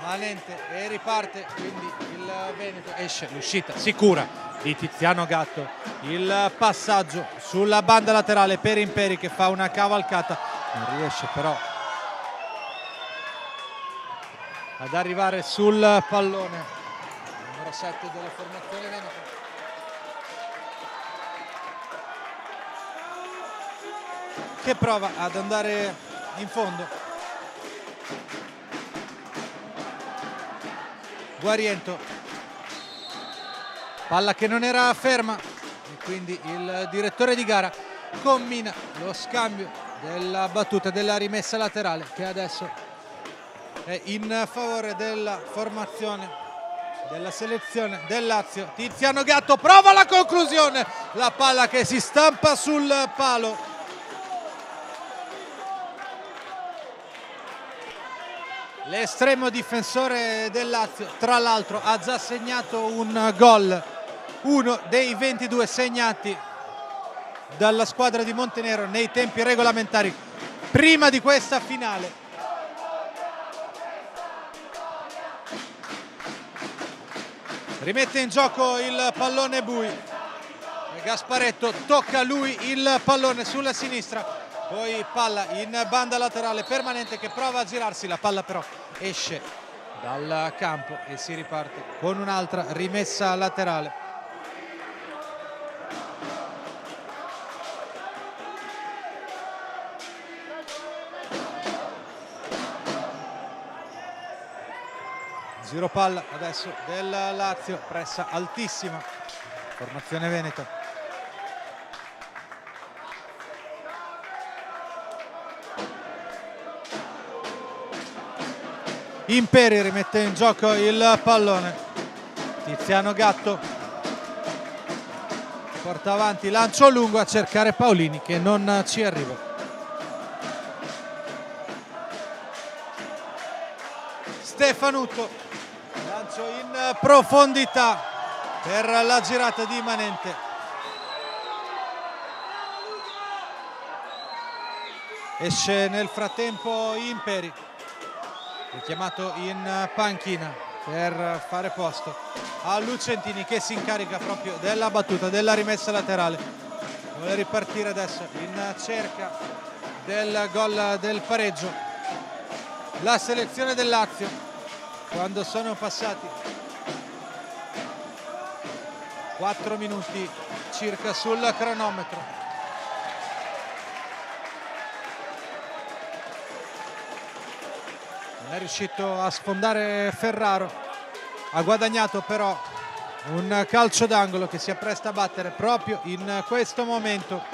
[SPEAKER 3] manente e riparte, quindi il Veneto esce, l'uscita sicura di Tiziano Gatto, il passaggio sulla banda laterale per Imperi che fa una cavalcata, non riesce però ad arrivare sul pallone, numero 7 della formazione Veneto. Che prova ad andare in fondo. Guariento, palla che non era ferma e quindi il direttore di gara combina lo scambio della battuta, della rimessa laterale che adesso è in favore della formazione della selezione del Lazio. Tiziano Gatto prova la conclusione, la palla che si stampa sul palo. L'estremo difensore del Lazio, tra l'altro, ha già segnato un gol, uno dei 22 segnati dalla squadra di Montenero nei tempi regolamentari prima di questa finale. Rimette in gioco il pallone Bui e Gasparetto tocca lui il pallone sulla sinistra. Poi palla in banda laterale permanente che prova a girarsi, la palla però esce dal campo e si riparte con un'altra rimessa laterale. Giro palla adesso del Lazio, pressa altissima, formazione Veneto. Imperi rimette in gioco il pallone, Tiziano Gatto porta avanti, lancio lungo a cercare Paolini che non ci arriva. Stefanutto, lancio in profondità per la girata di Manente. Esce nel frattempo Imperi, richiamato in panchina per fare posto a Lucentini che si incarica proprio della battuta, della rimessa laterale. Vuole ripartire adesso in cerca del gol del pareggio la selezione del Lazio quando sono passati 4 minuti circa sul cronometro. Non è riuscito a sfondare Ferraro, ha guadagnato però un calcio d'angolo che si appresta a battere proprio in questo momento.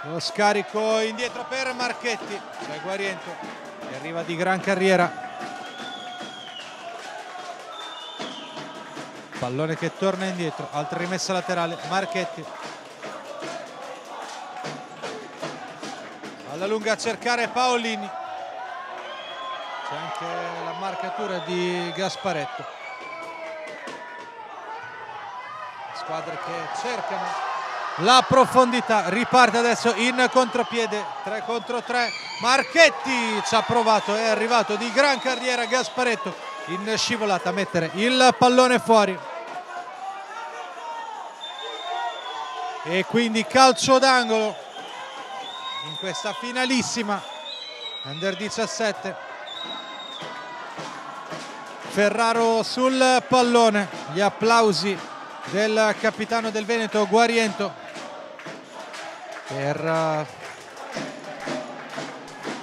[SPEAKER 3] Lo scarico indietro per Marchetti, c'è Guariento che arriva di gran carriera. Pallone che torna indietro, altra rimessa laterale, Marchetti. Alla lunga a cercare Paolini. C'è anche la marcatura di Gasparetto. Squadre che cercano la profondità. Riparte adesso in contropiede, 3 contro 3. Marchetti ci ha provato, è arrivato di gran carriera Gasparetto in scivolata a mettere il pallone fuori. E quindi calcio d'angolo in questa finalissima Under 17. Ferraro sul pallone, gli applausi del capitano del Veneto Guariento per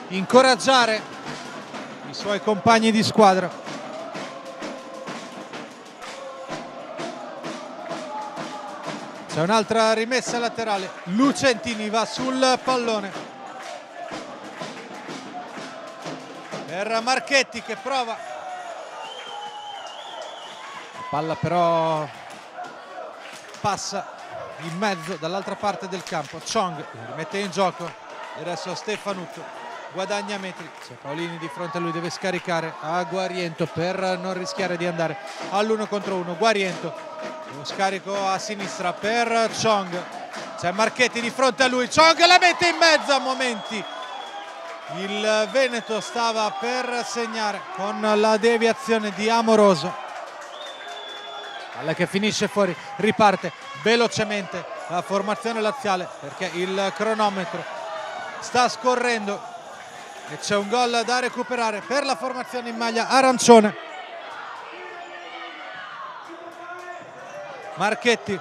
[SPEAKER 3] incoraggiare i suoi compagni di squadra. C'è un'altra rimessa laterale, Lucentini va sul pallone per Marchetti che prova, la palla però passa in mezzo dall'altra parte del campo. Chong rimette in gioco e adesso Stefanutto guadagna metri, c'è Paolini di fronte a lui, deve scaricare a Guariento per non rischiare di andare all'1 contro 1. Guariento, lo scarico a sinistra per Chong, c'è Marchetti di fronte a lui, Chong la mette in mezzo. A momenti il Veneto stava per segnare con la deviazione di Amoroso, palla che finisce fuori, riparte velocemente la formazione laziale perché il cronometro sta scorrendo e c'è un gol da recuperare per la formazione in maglia arancione. Marchetti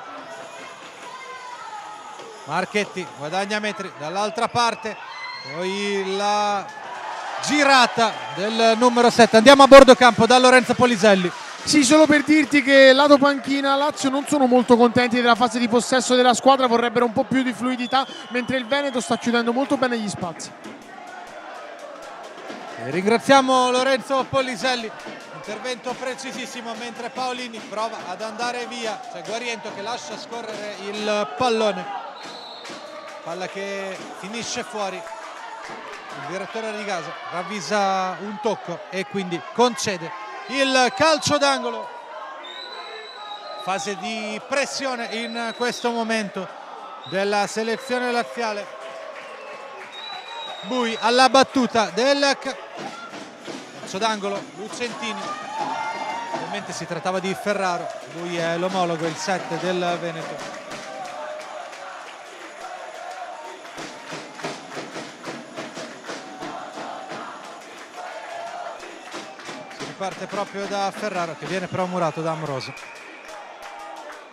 [SPEAKER 3] guadagna metri dall'altra parte, poi la girata del numero 7. Andiamo a bordo campo da Lorenzo Poliselli.
[SPEAKER 1] Sì, solo per dirti che lato panchina Lazio non sono molto contenti della fase di possesso della squadra, vorrebbero un po' più di fluidità, mentre il Veneto sta chiudendo molto bene gli spazi.
[SPEAKER 3] E ringraziamo Lorenzo Poliselli, intervento precisissimo, mentre Paolini prova ad andare via, c'è Guariento che lascia scorrere il pallone, palla che finisce fuori, il direttore di casa ravvisa un tocco e quindi concede il calcio d'angolo. Fase di pressione in questo momento della selezione laziale. Bui alla battuta del calcio d'angolo, Lucentini, ovviamente si trattava di Ferraro, lui è l'omologo, il 7 del Veneto. Parte proprio da Ferraro che viene però murato da Amoroso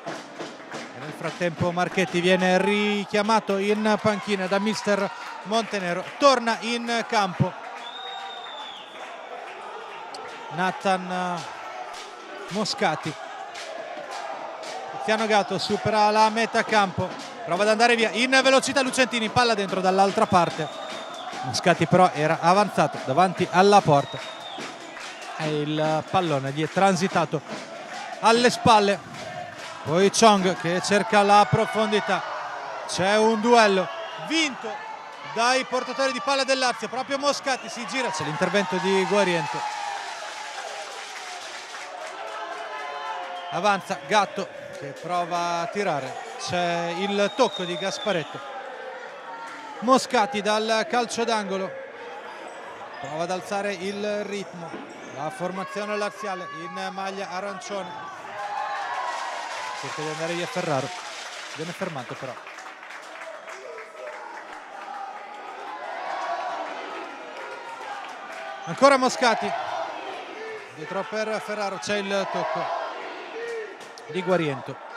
[SPEAKER 3] e nel frattempo Marchetti viene richiamato in panchina da mister Montenero, torna in campo Nathan Moscati. Tiziano Gatto supera la metà campo, prova ad andare via in velocità Lucentini, palla dentro dall'altra parte, Moscati però era avanzato davanti alla porta e il pallone gli è transitato alle spalle. Poi Chong che cerca la profondità, c'è un duello vinto dai portatori di palla del Lazio, proprio Moscati si gira, c'è l'intervento di Guariento, avanza Gatto che prova a tirare, c'è il tocco di Gasparetto. Moscati dal calcio d'angolo prova ad alzare il ritmo, la formazione laziale in maglia arancione, cerca di andare via Ferraro, viene fermato però. Ancora Moscati, dietro per Ferraro, c'è il tocco di Guariento.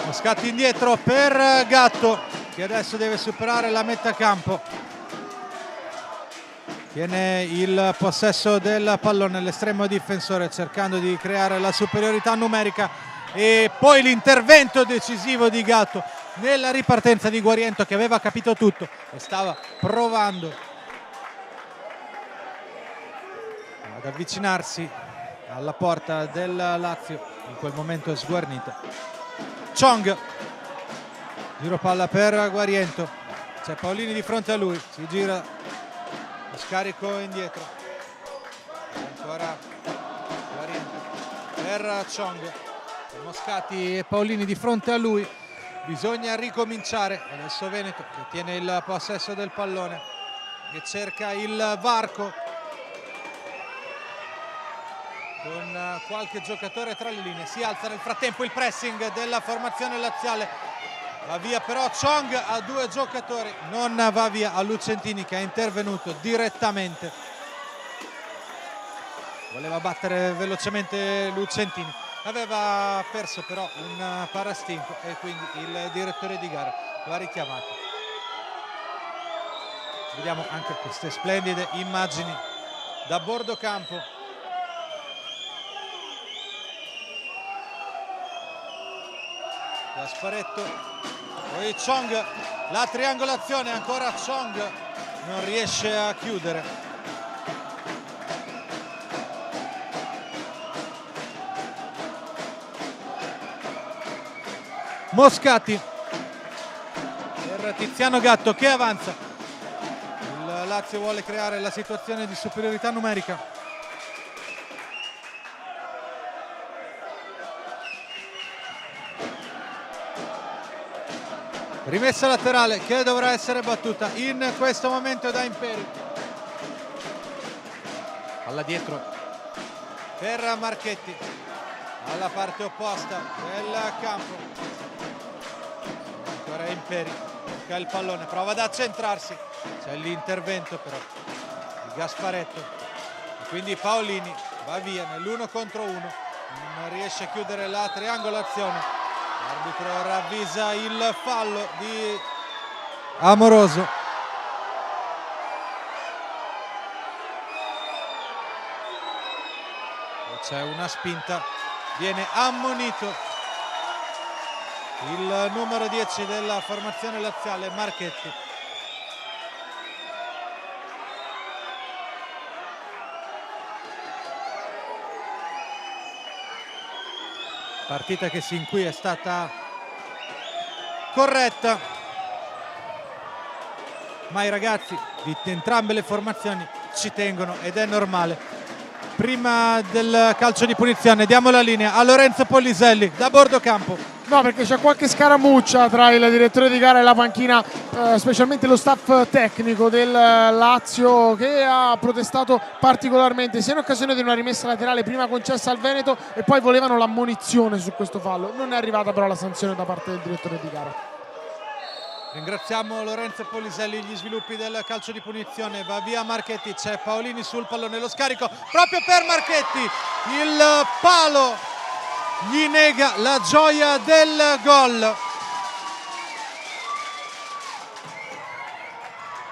[SPEAKER 3] Moscati indietro per Gatto che adesso deve superare la metà campo, tiene il possesso del pallone l'estremo difensore cercando di creare la superiorità numerica e poi l'intervento decisivo di Gatto nella ripartenza di Guariento che aveva capito tutto e stava provando ad avvicinarsi alla porta del Lazio, in quel momento è sguarnita. Chong, giro palla per Guariento, c'è Paolini di fronte a lui, si gira, lo scarico indietro, ancora Guariento per Chong, Moscati e Paolini di fronte a lui, bisogna ricominciare. Adesso Veneto che tiene il possesso del pallone, che cerca il varco, con qualche giocatore tra le linee. Si alza nel frattempo il pressing della formazione laziale, va via però Chong a 2 giocatori, non va via a Lucentini che è intervenuto direttamente, voleva battere velocemente Lucentini, aveva perso però un parastinco e quindi il direttore di gara lo ha richiamato. Vediamo anche queste splendide immagini da bordo campo. Gasparetto, poi Chong, la triangolazione, ancora Chong non riesce a chiudere. Moscati per Tiziano Gatto che avanza. Il Lazio vuole creare la situazione di superiorità numerica. Rimessa laterale che dovrà essere battuta in questo momento da Imperi. Palla dietro per Marchetti alla parte opposta del campo. Ancora Imperi, cerca il pallone, prova ad accentrarsi. C'è l'intervento però di Gasparetto. Quindi Paolini va via nell'1 contro 1. Non riesce a chiudere la triangolazione. L'arbitro ravvisa il fallo di Amoroso. C'è una spinta, viene ammonito il numero 10 della formazione laziale, Marchetti. Partita che sin qui è stata corretta, ma i ragazzi di entrambe le formazioni ci tengono ed è normale. Prima del calcio di punizione diamo la linea a Lorenzo Polliselli da bordo campo.
[SPEAKER 1] No, perché c'è qualche scaramuccia tra il direttore di gara e la panchina, specialmente lo staff tecnico del Lazio, che ha protestato particolarmente sia in occasione di una rimessa laterale prima concessa al Veneto e poi volevano l'ammonizione su questo fallo. Non è arrivata però la sanzione da parte del direttore di gara.
[SPEAKER 3] Ringraziamo Lorenzo Polliselli. Gli sviluppi del calcio di punizione, va via Marchetti, c'è Paolini sul pallone, lo scarico proprio per Marchetti, il palo gli nega la gioia del gol.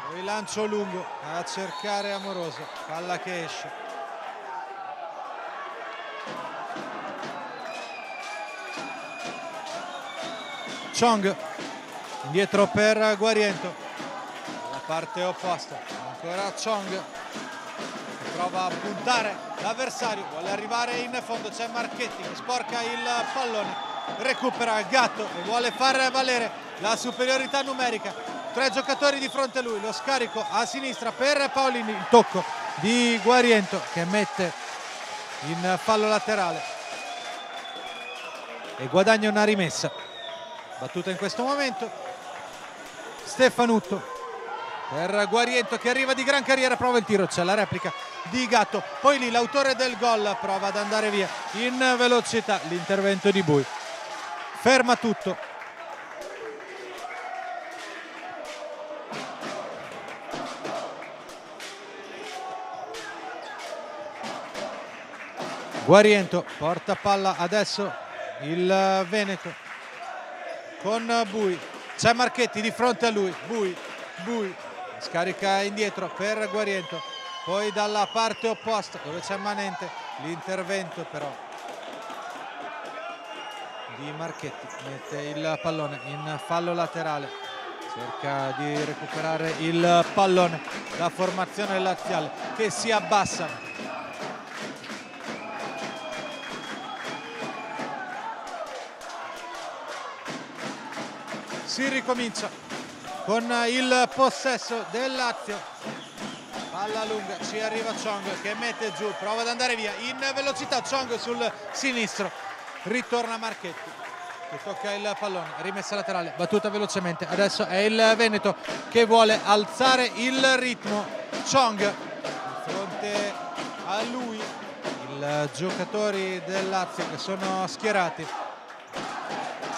[SPEAKER 3] Poi lancio lungo a cercare Amoroso, palla che esce. Chong indietro per Guariento, la parte opposta, ancora Chong che prova a puntare l'avversario, vuole arrivare in fondo, c'è Marchetti che sporca il pallone, recupera Gatto e vuole far valere la superiorità numerica. 3 giocatori di fronte a lui, lo scarico a sinistra per Paolini, il tocco di Guariento che mette in fallo laterale e guadagna una rimessa. Battuta in questo momento. Stefanutto per Guariento che arriva di gran carriera, prova il tiro, c'è la replica di Gatto, poi lì l'autore del gol prova ad andare via in velocità, l'intervento di Bui ferma tutto. Guariento porta palla adesso il Veneto con Bui. C'è Marchetti di fronte a lui, Bui scarica indietro per Guariento, poi dalla parte opposta dove c'è Manente, l'intervento però di Marchetti, mette il pallone in fallo laterale, cerca di recuperare il pallone la formazione laziale che si abbassa. Si ricomincia con il possesso del Lazio, palla lunga, ci arriva Chong che mette giù, prova ad andare via in velocità, Chong sul sinistro, ritorna Marchetti che tocca il pallone, rimessa laterale, battuta velocemente, adesso è il Veneto che vuole alzare il ritmo. Chong di fronte a lui, i giocatori del Lazio che sono schierati.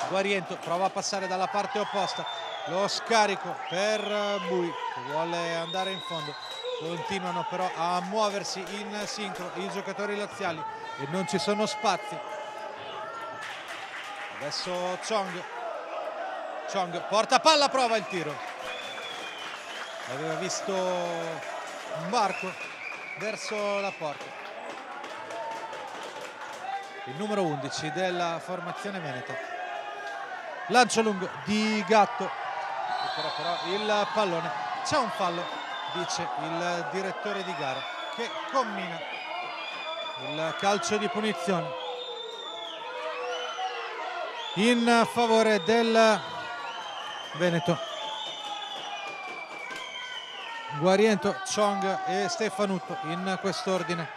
[SPEAKER 3] Guariento prova a passare dalla parte opposta, lo scarico per Bui che vuole andare in fondo. Continuano però a muoversi in sincro i giocatori laziali e non ci sono spazi. Adesso Chong porta palla, prova il tiro. Aveva visto un varco verso la porta. Il numero 11 della formazione veneta. Lancio lungo di Gatto. Però il pallone. C'è un fallo, dice il direttore di gara, che commina il calcio di punizione in favore del Veneto. Guariento, Chong e Stefanutto in quest'ordine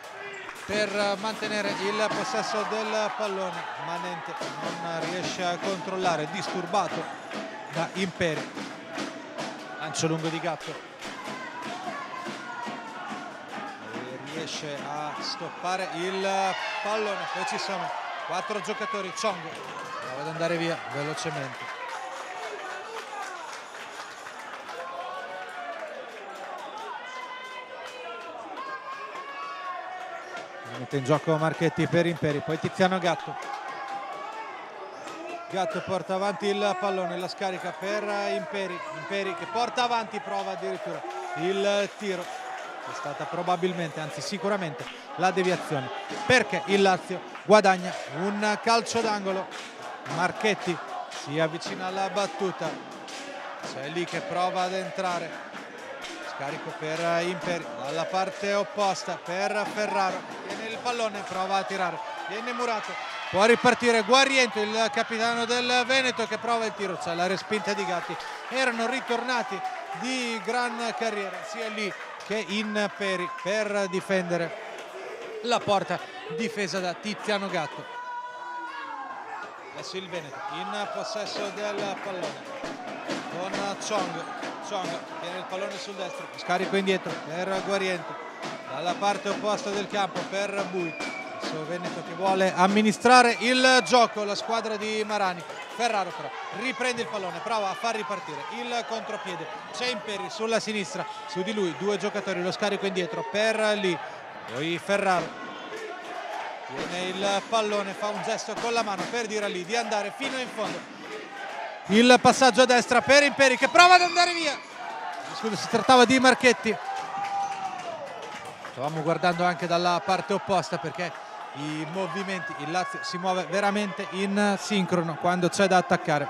[SPEAKER 3] per mantenere il possesso del pallone. Manente non riesce a controllare, disturbato da Imperi. Lancio lungo di Gatto e riesce a stoppare il pallone. Poi ci sono 4 giocatori. Chong prova ad andare via velocemente. Mette in gioco Marchetti per Imperi, poi Tiziano Gatto. Gatto porta avanti il pallone, la scarica per Imperi. Imperi che porta avanti, prova addirittura il tiro. È stata probabilmente, anzi sicuramente, la deviazione, perché il Lazio guadagna un calcio d'angolo. Marchetti si avvicina alla battuta, c'è lì che prova ad entrare. Scarico per Imperi dalla parte opposta per Ferraro. Tiene il pallone, prova a tirare. Viene murato. Può ripartire Guariento, il capitano del Veneto, che prova il tiro. C'è la respinta di Gatti. Erano ritornati di gran carriera sia lì che Imperi per difendere la porta difesa da Tiziano Gatto. Adesso il Veneto in possesso del pallone con Chong tiene il pallone sul destro, scarico indietro per Guariento dalla parte opposta del campo per Bui. Adesso Veneto che vuole amministrare il gioco, la squadra di Marani. Ferraro però riprende il pallone, prova a far ripartire il contropiede. C'è Imperi sulla sinistra, su di lui 2 giocatori, lo scarico indietro per lì. Poi Ferraro tiene il pallone, fa un gesto con la mano per dire a lì di andare fino in fondo. Il passaggio a destra per Imperi che prova ad andare via. Scusa, si trattava di Marchetti. Stavamo guardando anche dalla parte opposta perché i movimenti, il Lazio si muove veramente in sincrono quando c'è da attaccare.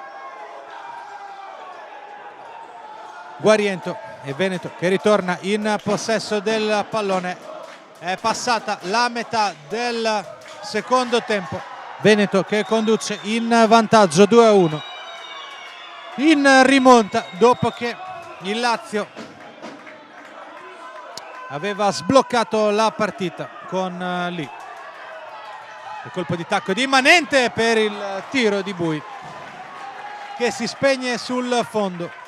[SPEAKER 3] Guariento e Veneto che ritorna in possesso del pallone. È passata la metà del secondo tempo. Veneto che conduce in vantaggio 2-1. In rimonta dopo che il Lazio aveva sbloccato la partita con lì il colpo di tacco di Manente per il tiro di Bui che si spegne sul fondo.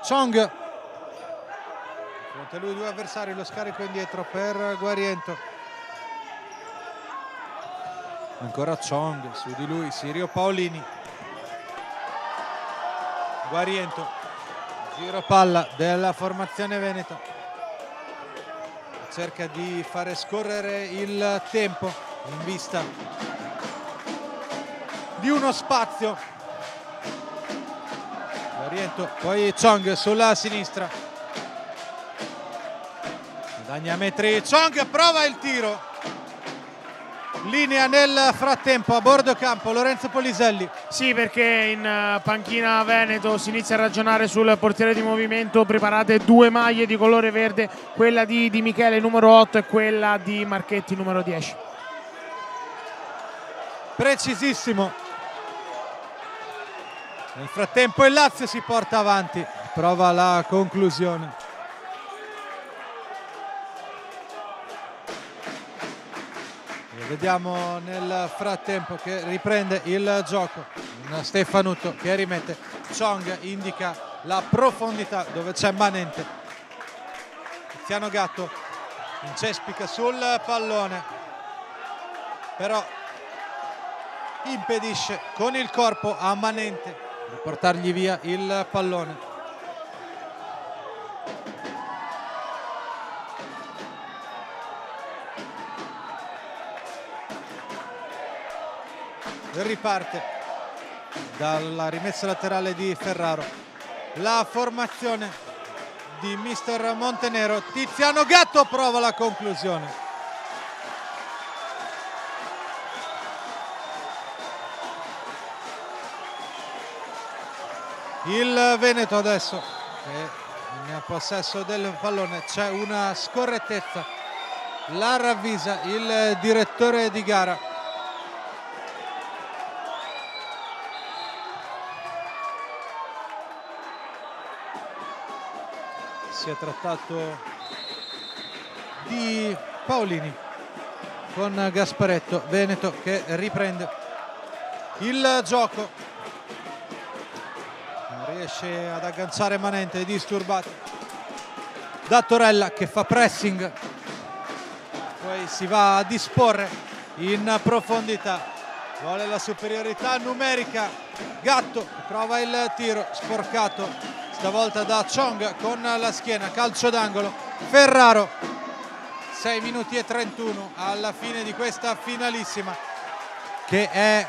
[SPEAKER 3] Chong, fronte a lui 2 avversari, lo scarico indietro per Guariento. Ancora Chong, su di lui Sirio Paolini. Guariento, giro palla della formazione veneta. Cerca di fare scorrere il tempo in vista di uno spazio. Guariento, poi Chong sulla sinistra. Guadagna metri. Chong prova il tiro. Linea nel frattempo a bordo campo Lorenzo Poliselli.
[SPEAKER 1] Sì, perché in panchina Veneto si inizia a ragionare sul portiere di movimento. Preparate 2 maglie di colore verde, quella di Michele numero 8 e quella di Marchetti numero 10.
[SPEAKER 3] Precisissimo. Nel frattempo il Lazio si porta avanti, prova la conclusione. Vediamo nel frattempo che riprende il gioco Stefanutto che rimette. Chong indica la profondità dove c'è Manente. Tiziano Gatto incespica sul pallone, però impedisce con il corpo a Manente di portargli via il pallone. Riparte dalla rimessa laterale di Ferraro la formazione di mister Montenero. Tiziano Gatto prova la conclusione. Il Veneto adesso è in possesso del pallone, c'è una scorrettezza, la ravvisa il direttore di gara. Si è trattato di Paolini con Gasparetto. Veneto che riprende il gioco, non riesce ad agganciare Manente, disturbato da Torella che fa pressing, poi si va a disporre in profondità, vuole la superiorità numerica. Gatto prova il tiro sporcato stavolta da Chong con la schiena, calcio d'angolo. Ferraro, 6 minuti e 31 alla fine di questa finalissima che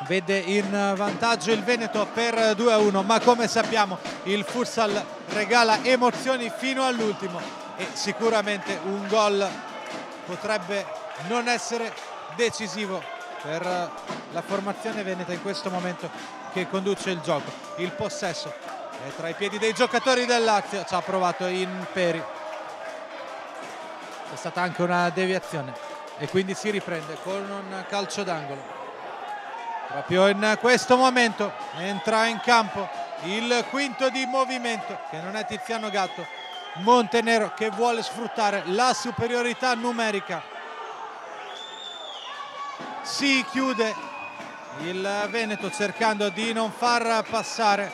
[SPEAKER 3] vede in vantaggio il Veneto per 2-1, ma come sappiamo il futsal regala emozioni fino all'ultimo e sicuramente un gol potrebbe non essere decisivo per la formazione veneta in questo momento che conduce il gioco. Il possesso è tra i piedi dei giocatori del Lazio, ci ha provato Imperi, c'è stata anche una deviazione e quindi si riprende con un calcio d'angolo. Proprio in questo momento entra in campo il quinto di movimento, che non è Tiziano Gatto, Montenero, che vuole sfruttare la superiorità numerica. Si chiude il Veneto cercando di non far passare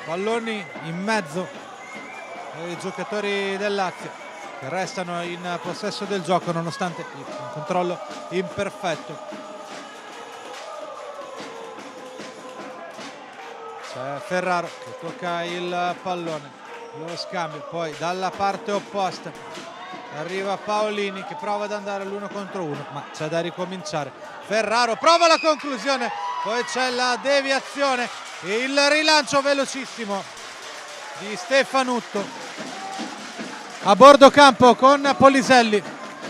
[SPEAKER 3] palloni in mezzo ai giocatori del Lazio, che restano in possesso del gioco nonostante il controllo imperfetto. C'è Ferraro che tocca il pallone, lo scambio poi dalla parte opposta arriva Paolini che prova ad andare all'1 contro 1, ma c'è da ricominciare. Ferraro prova la conclusione, poi c'è la deviazione e il rilancio velocissimo di Stefanutto a bordo campo con Poliselli.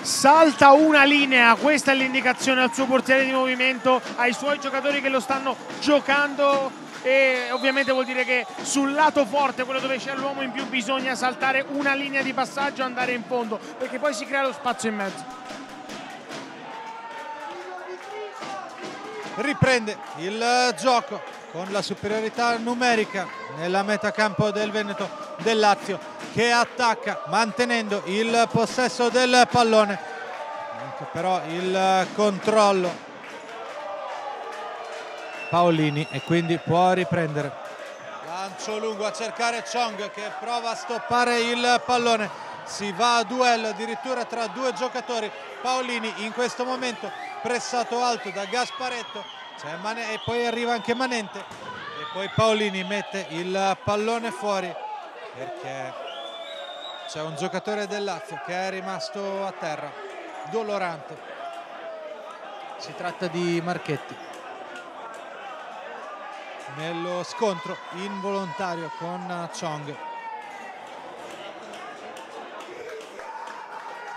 [SPEAKER 1] Salta una linea, questa è l'indicazione al suo portiere di movimento, ai suoi giocatori che lo stanno giocando, e ovviamente vuol dire che sul lato forte, quello dove c'è l'uomo in più, bisogna saltare una linea di passaggio e andare in fondo, perché poi si crea lo spazio in mezzo.
[SPEAKER 3] Riprende il gioco con la superiorità numerica nella metacampo del Veneto del Lazio, che attacca mantenendo il possesso del pallone, anche però il controllo Paolini e quindi può riprendere. Lancio lungo a cercare Chong che prova a stoppare il pallone, si va a duello addirittura tra due giocatori. Paolini in questo momento pressato alto da Gasparetto, e poi arriva anche Manente e poi Paolini mette il pallone fuori perché c'è un giocatore del Lazio che è rimasto a terra, dolorante. Si tratta di Marchetti. Nello scontro involontario con Chong,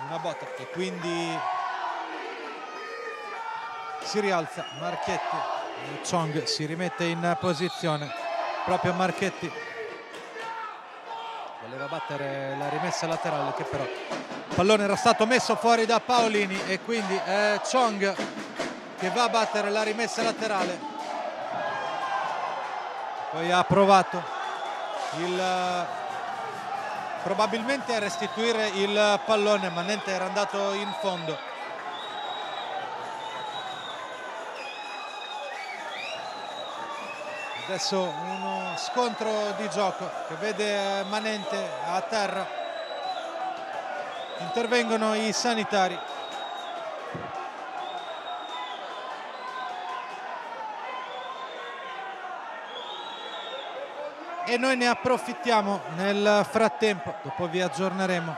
[SPEAKER 3] una botta e quindi si rialza Marchetti e Chong si rimette in posizione. Proprio Marchetti voleva battere la rimessa laterale, che però il pallone era stato messo fuori da Paolini e quindi è Chong che va a battere la rimessa laterale. Poi ha provato il probabilmente a restituire il pallone, Manente era andato in fondo. Adesso uno scontro di gioco che vede Manente a terra. Intervengono i sanitari. E noi ne approfittiamo nel frattempo, dopo vi aggiorneremo,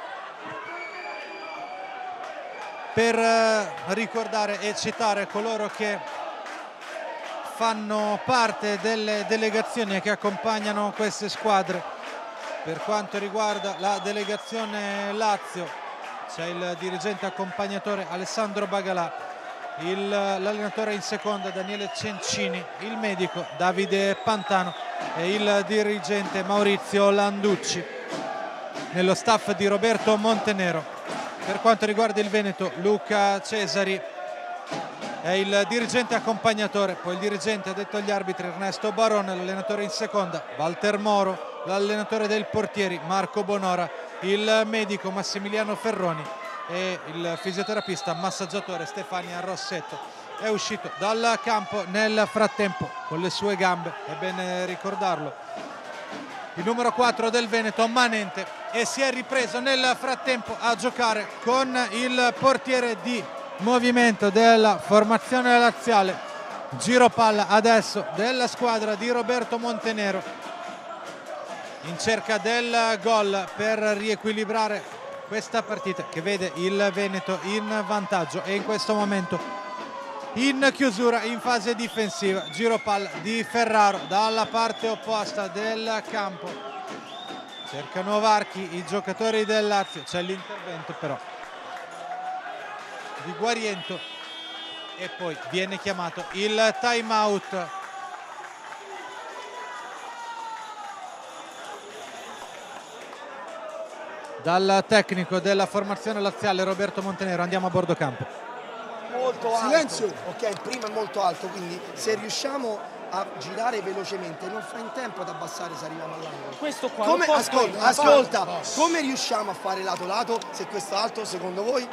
[SPEAKER 3] per ricordare e citare coloro che fanno parte delle delegazioni che accompagnano queste squadre. Per quanto riguarda la delegazione Lazio c'è il dirigente accompagnatore Alessandro Bagalà, l'allenatore in seconda Daniele Cencini, il medico Davide Pantano e il dirigente Maurizio Landucci. Nello staff di Roberto Montenero, per quanto riguarda il Veneto, Luca Cesari è il dirigente accompagnatore, poi il dirigente addetto agli arbitri Ernesto Barone, l'allenatore in seconda Walter Moro, l'allenatore dei portieri Marco Bonora, il medico Massimiliano Ferroni e il fisioterapista massaggiatore Stefania Rossetto. È uscito dal campo nel frattempo con le sue gambe, è bene ricordarlo, il numero 4 del Veneto Manente, e si è ripreso nel frattempo a giocare con il portiere di movimento della formazione laziale. Giro palla adesso della squadra di Roberto Montenero in cerca del gol per riequilibrare questa partita che vede il Veneto in vantaggio e in questo momento in chiusura in fase difensiva. Giro palla di Ferraro dalla parte opposta del campo, cercano varchi i giocatori del Lazio, c'è l'intervento però di Guariento e poi viene chiamato il time out. Dal tecnico della formazione laziale Roberto Montenero andiamo a bordo campo.
[SPEAKER 4] Molto alto.
[SPEAKER 6] Silenzio.
[SPEAKER 4] Ok, il primo è molto alto, quindi se riusciamo a girare velocemente non fa in tempo ad abbassare se arriviamo all'angolo.
[SPEAKER 5] Questo qua
[SPEAKER 4] Come, ascolta,
[SPEAKER 5] posso.
[SPEAKER 4] come riusciamo a fare lato se questo è alto secondo voi?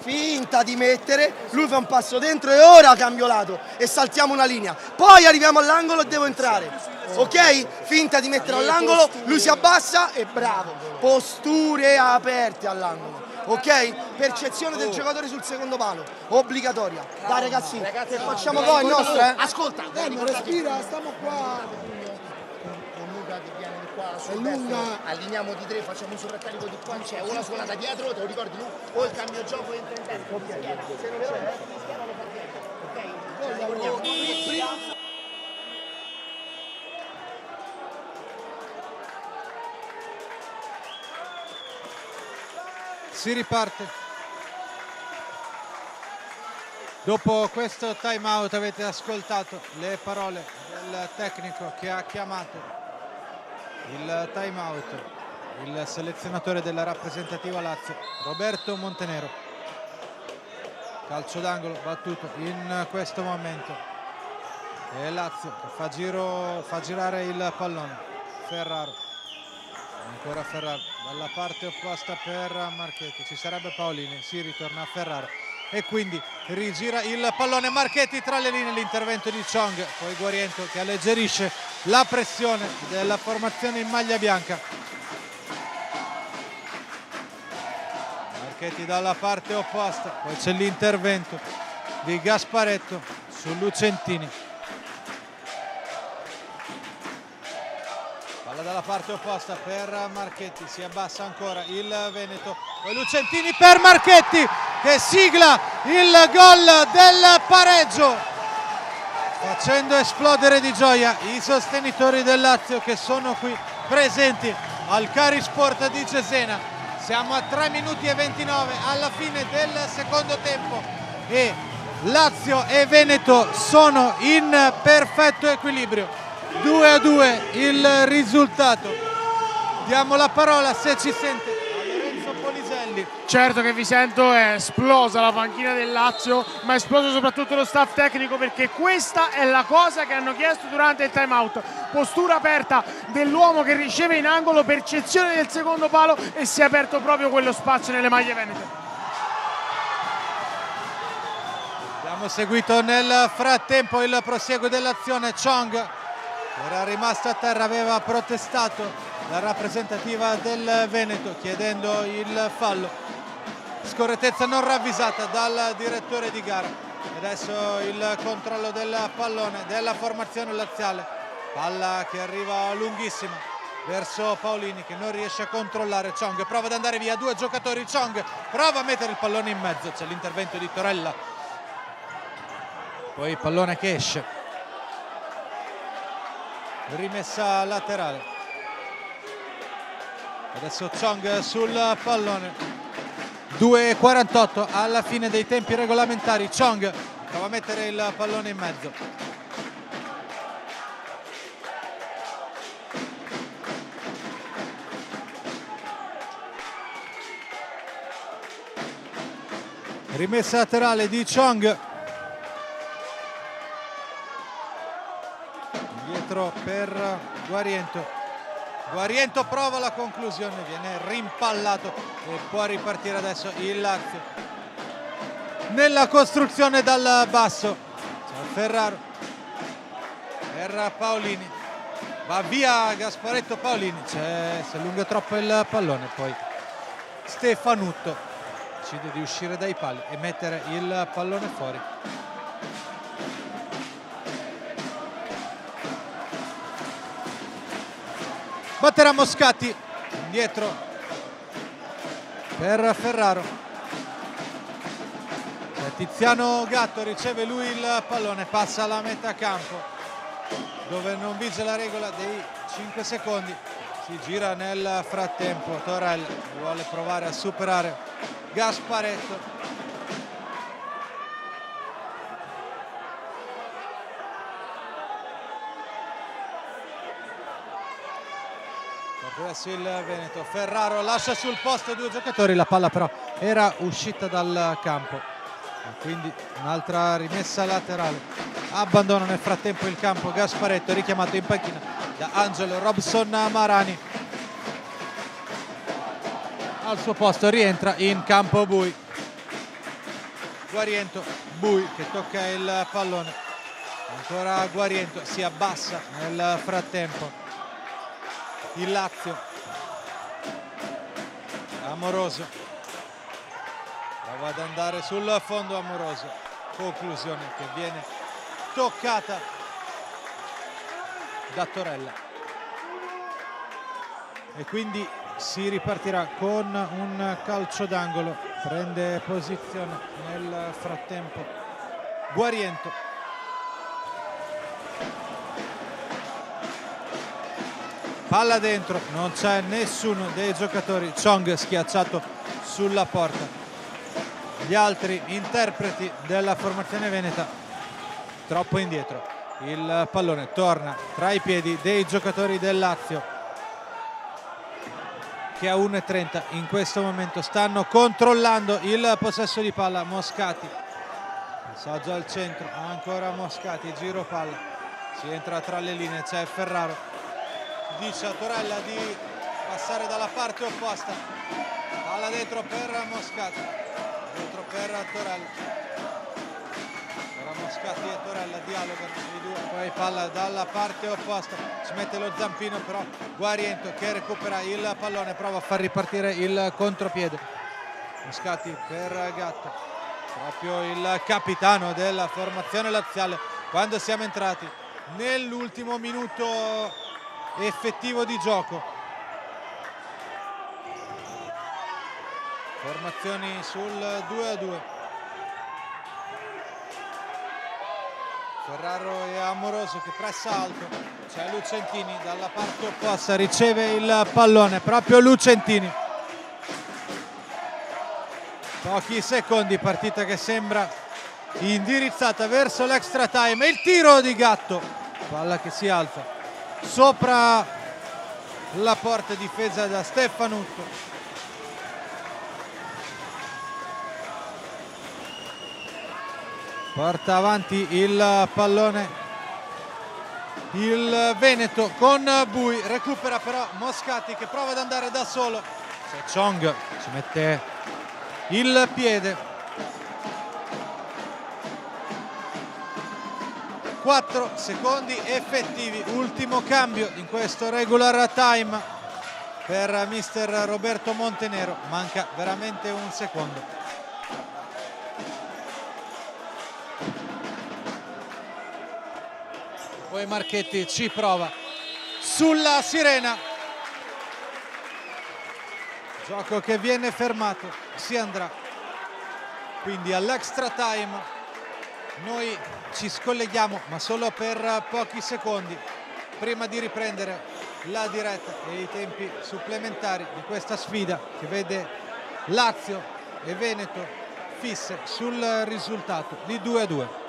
[SPEAKER 4] Finta di mettere, lui fa un passo dentro e ora cambio lato e saltiamo una linea, poi arriviamo all'angolo e devo entrare, ok? Finta di mettere all'angolo, lui si abbassa e bravo, posture aperte all'angolo, ok? Percezione del giocatore sul secondo palo, obbligatoria. Dai ragazzi, che facciamo poi il nostro,
[SPEAKER 5] Ascolta,
[SPEAKER 6] respira, stiamo qua.
[SPEAKER 5] Con Luca che viene di qua sul destro, allineiamo di tre, facciamo un sovraccarico di qua, c'è una sola da dietro, te lo ricordi tu? O il cambio gioco entra in tempo.
[SPEAKER 3] Si riparte. Dopo questo time out avete ascoltato le parole del tecnico che ha chiamato il time out, il selezionatore della rappresentativa Lazio Roberto Montenero. Calcio d'angolo battuto in questo momento e Lazio che fa girare il pallone. Ferraro, ancora Ferraro dalla parte opposta per Marchetti, ci sarebbe Paolini, si ritorna a Ferraro e quindi rigira il pallone. Marchetti tra le linee, l'intervento di Chong, poi Guariento che alleggerisce la pressione della formazione in maglia bianca. Marchetti dalla parte opposta, poi c'è l'intervento di Gasparetto su Lucentini. Palla dalla parte opposta per Marchetti, si abbassa ancora il Veneto, poi Lucentini per Marchetti che sigla il gol del pareggio, facendo esplodere di gioia i sostenitori del Lazio che sono qui presenti al Carisport di Cesena. Siamo a 3 minuti e 29 alla fine del secondo tempo e Lazio e Veneto sono in perfetto equilibrio, 2-2 il risultato. Diamo la parola, se ci sente, a Lorenzo Poliselli.
[SPEAKER 1] Certo che vi sento, è esplosa la panchina del Lazio, ma è esploso soprattutto lo staff tecnico, perché questa è la cosa che hanno chiesto durante il time out. postura aperta dell'uomo che riceve in angolo, percezione del secondo palo e si è aperto proprio quello spazio nelle maglie venete.
[SPEAKER 3] Abbiamo seguito nel frattempo il prosieguo dell'azione. Chong era rimasto a terra, aveva protestato la rappresentativa del Veneto chiedendo il fallo. Scorrettezza non ravvisata dal direttore di gara. Adesso il controllo del pallone della formazione laziale. Palla che arriva lunghissima verso Paolini che non riesce a controllare. Chong prova ad andare via, 2 giocatori. Chong prova a mettere il pallone in mezzo, c'è l'intervento di Torella. Poi il pallone che esce, rimessa laterale. Adesso Chong sul pallone. 2:48 alla fine dei tempi regolamentari. Chong prova a mettere il pallone in mezzo. Rimessa laterale di Chong. Per Guariento. Guariento prova la conclusione, viene rimpallato e può ripartire adesso il Lazio. Nella costruzione dal basso c'è Ferraro per Paolini, va via Gasparetto. Paolini si allunga troppo il pallone, poi Stefanutto decide di uscire dai pali e mettere il pallone fuori. Batterà Moscati, indietro per Ferraro. Tiziano Gatto riceve lui il pallone, passa alla metà campo dove non vige la regola dei 5 secondi. Si gira nel frattempo Torella, vuole provare a superare Gasparetto. Adesso il Veneto. Ferraro lascia sul posto 2 giocatori, la palla però era uscita dal campo e quindi un'altra rimessa laterale. Abbandona nel frattempo il campo Gasparetto, richiamato in panchina da Angelo Robson Marani. Al suo posto rientra in campo Bui. Guariento, Bui che tocca il pallone, ancora Guariento, si abbassa nel frattempo il Lazio. Amoroso prova ad andare sul fondo. Amoroso, conclusione che viene toccata da Torella e quindi si ripartirà con un calcio d'angolo. Prende posizione nel frattempo Guariento. Palla dentro, non c'è nessuno dei giocatori. Chong schiacciato sulla porta. Gli altri interpreti della formazione veneta troppo indietro. Il pallone torna tra i piedi dei giocatori del Lazio che a 1:30 in questo momento stanno controllando il possesso di palla. Moscati, passaggio al centro, ancora Moscati, giro palla, si entra tra le linee, c'è Ferraro. Dice a Torella di passare dalla parte opposta, palla dentro per Moscati, dentro per Torella. Ora Moscati e Torella dialogano i due, poi palla dalla parte opposta, ci mette lo zampino però Guariento che recupera il pallone, prova a far ripartire il contropiede. Moscati per Gatto, proprio il capitano della formazione laziale quando siamo entrati nell'ultimo minuto effettivo di gioco. Formazioni sul 2-2. Ferraro e Amoroso che pressa alto, c'è Lucentini dalla parte opposta, riceve il pallone proprio Lucentini. Pochi secondi, partita che sembra indirizzata verso l'extra time. Il tiro di Gatto, palla che si alza sopra la porta, difesa da Stefanutto. Porta avanti il pallone il Veneto con Bui, recupera però Moscati che prova ad andare da solo. Chong ci mette il piede. 4 secondi effettivi, ultimo cambio in questo regular time per mister Roberto Montenero, manca veramente un secondo. Poi Marchetti ci prova sulla sirena, gioco che viene fermato, si andrà quindi all'extra time. Noi ci scolleghiamo ma solo per pochi secondi prima di riprendere la diretta e i tempi supplementari di questa sfida che vede Lazio e Veneto fisse sul risultato di 2-2.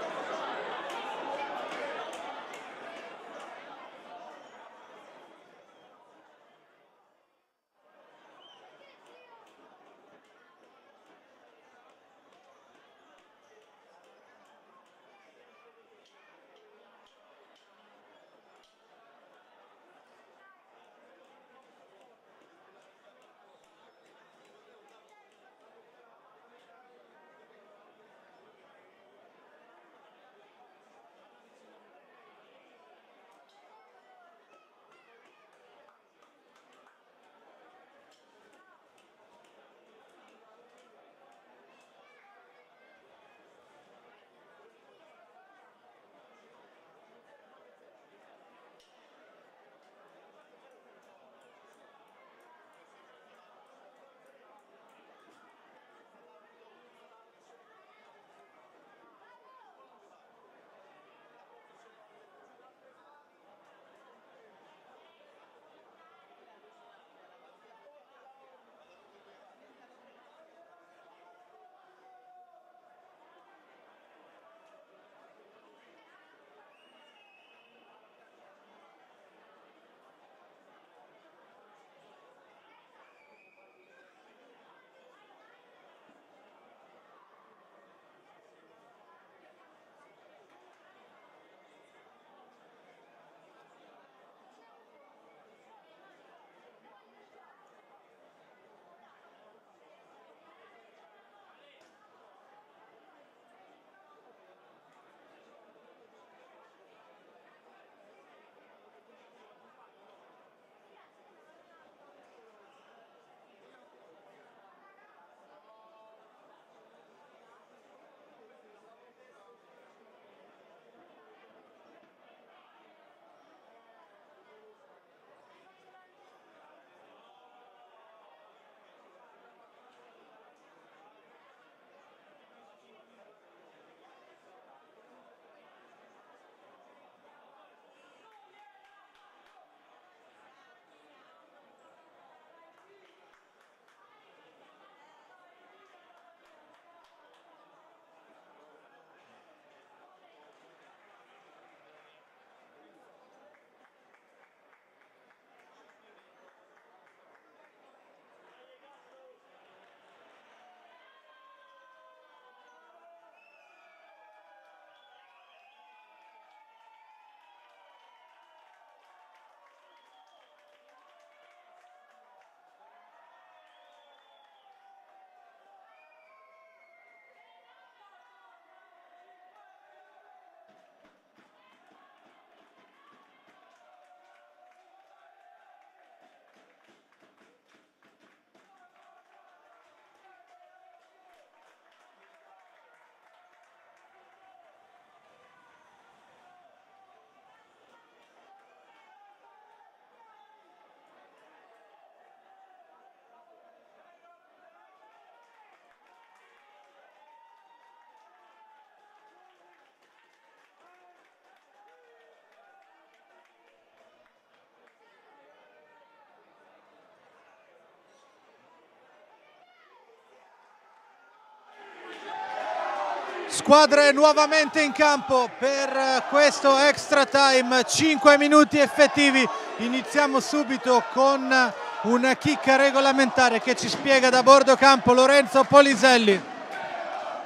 [SPEAKER 3] Squadre nuovamente in campo per questo extra time, 5 minuti effettivi. Iniziamo subito con un kick regolamentare che ci spiega da bordo campo Lorenzo Poliselli.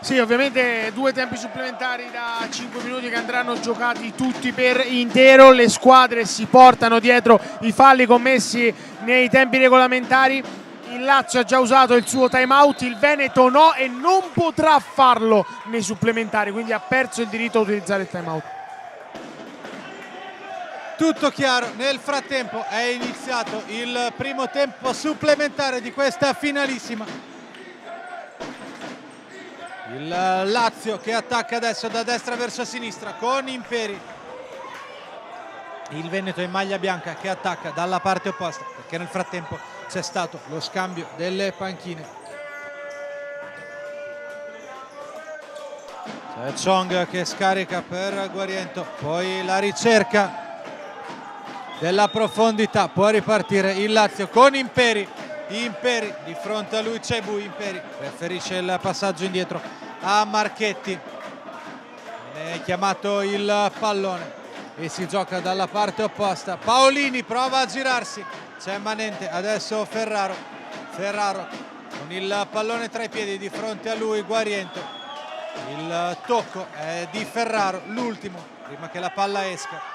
[SPEAKER 1] Sì, ovviamente 2 tempi supplementari da 5 minuti che andranno giocati tutti per intero. Le squadre si portano dietro i falli commessi nei tempi regolamentari. Il Lazio ha già usato il suo time out, il Veneto no e non potrà farlo nei supplementari, quindi ha perso il diritto a utilizzare il time out.
[SPEAKER 3] Tutto chiaro. Nel frattempo è iniziato il primo tempo supplementare di questa finalissima. Il Lazio che attacca adesso da destra verso sinistra con Imperi. Il Veneto in maglia bianca che attacca dalla parte opposta, perché nel frattempo c'è stato lo scambio delle panchine. C'è Chong che scarica per Guariento, poi la ricerca della profondità, può ripartire il Lazio con Imperi. Imperi di fronte a lui c'è Bui. Imperi preferisce il passaggio indietro a Marchetti, viene chiamato il pallone e si gioca dalla parte opposta. Paolini prova a girarsi, c'è Manente, adesso Ferraro con il pallone tra i piedi, di fronte a lui Guariento. Il tocco è di Ferraro, l'ultimo prima che la palla esca.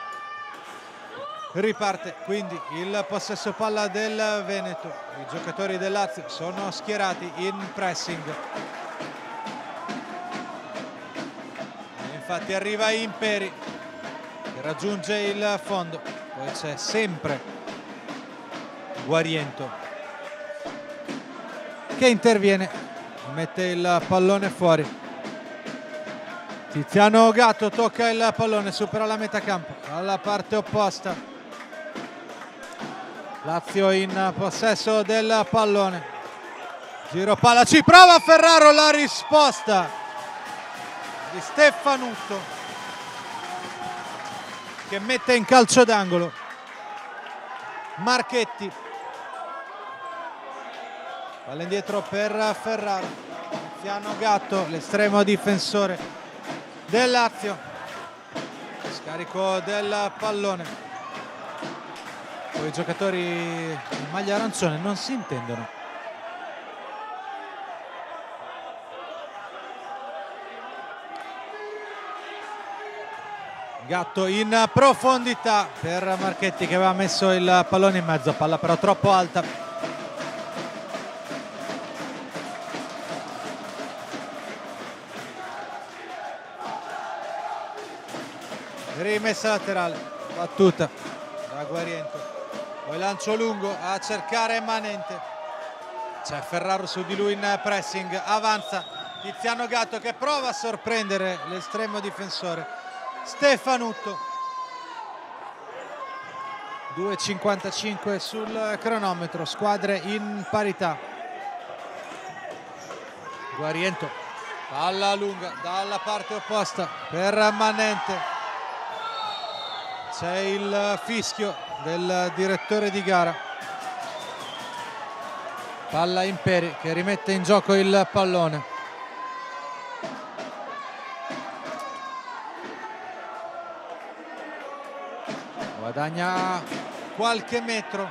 [SPEAKER 3] Riparte quindi il possesso palla del Veneto. I giocatori del Lazio sono schierati in pressing. E infatti arriva Imperi che raggiunge il fondo. Poi c'è sempre Guariento che interviene, mette il pallone fuori. Tiziano Gatto tocca il pallone, supera la metà campo dalla parte opposta. Lazio in possesso del pallone, giro palla, ci prova Ferraro, la risposta di Stefanutto che mette in calcio d'angolo Marchetti. Palla indietro per Ferraro, Tiziano Gatto, l'estremo difensore del Lazio, scarico del pallone. Poi i giocatori in maglia arancione non si intendono. Gatto in profondità per Marchetti che aveva messo il pallone in mezzo, palla però troppo alta. Rimessa laterale, battuta da Guariento. Poi lancio lungo a cercare Manente. C'è Ferraro su di lui in pressing, avanza Tiziano Gatto che prova a sorprendere l'estremo difensore Stefanutto. 2:55 sul cronometro, squadre in parità. Guariento, palla lunga dalla parte opposta per Manente. C'è il fischio del direttore di gara. Palla Imperi che rimette in gioco il pallone. Guadagna qualche metro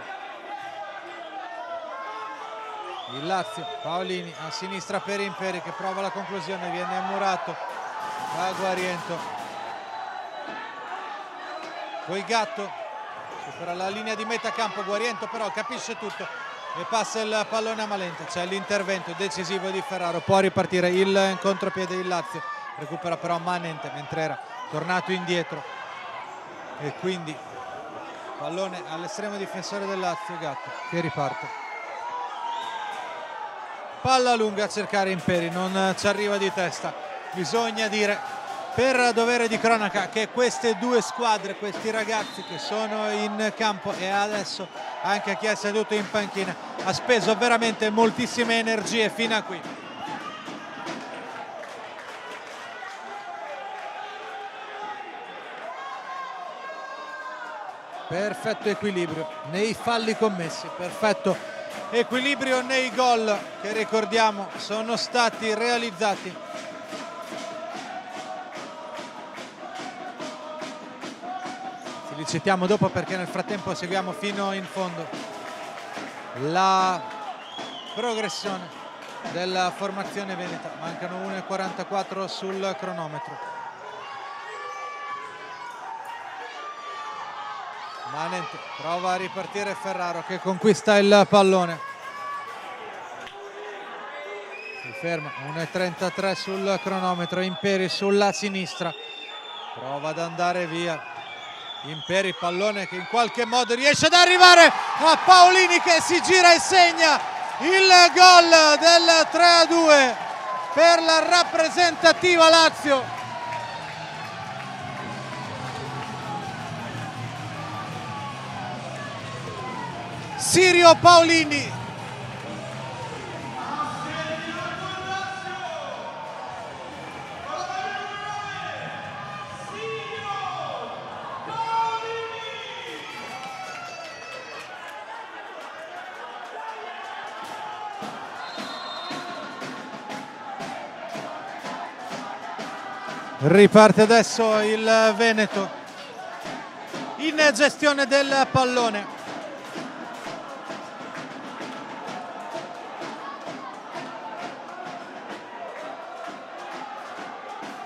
[SPEAKER 3] il Lazio. Paolini a sinistra per Imperi che prova la conclusione, viene murato da Guariento. Poi Gatto supera la linea di metà campo, Guariento però capisce tutto e passa il pallone a Manente. C'è l'intervento decisivo di Ferraro, può ripartire il contropiede il Lazio, recupera però Manente mentre era tornato indietro e quindi pallone all'estremo difensore del Lazio, Gatto che riparte. Palla lunga a cercare Imperi, non ci arriva di testa. Bisogna dire per dovere di cronaca che queste due squadre, questi ragazzi che sono in campo e adesso anche chi è seduto in panchina, ha speso veramente moltissime energie fino a qui. Perfetto equilibrio nei falli commessi, perfetto equilibrio nei gol che ricordiamo sono stati realizzati. Li citiamo dopo perché nel frattempo seguiamo fino in fondo la progressione della formazione veneta. Mancano 1:44 sul cronometro. Manente prova a ripartire Ferraro che conquista il pallone. Si ferma, 1:33 sul cronometro. Imperi sulla sinistra, prova ad andare via. Imperi, pallone che in qualche modo riesce ad arrivare a Paolini che si gira e segna il gol del 3-2 per la rappresentativa Lazio. Sirio Paolini. Riparte adesso il Veneto in gestione del pallone.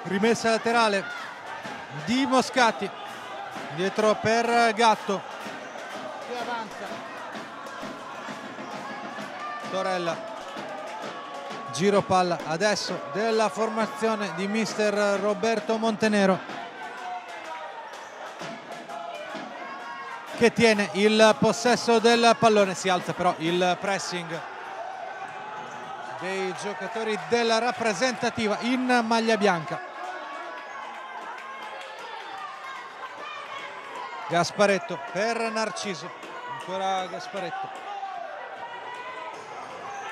[SPEAKER 3] Rimessa laterale di Moscati, dietro per Gatto che avanza. Torella, giro palla adesso della formazione di mister Roberto Montenero che tiene il possesso del pallone. Si alza però il pressing dei giocatori della rappresentativa in maglia bianca. Gasparetto per Narciso, ancora Gasparetto.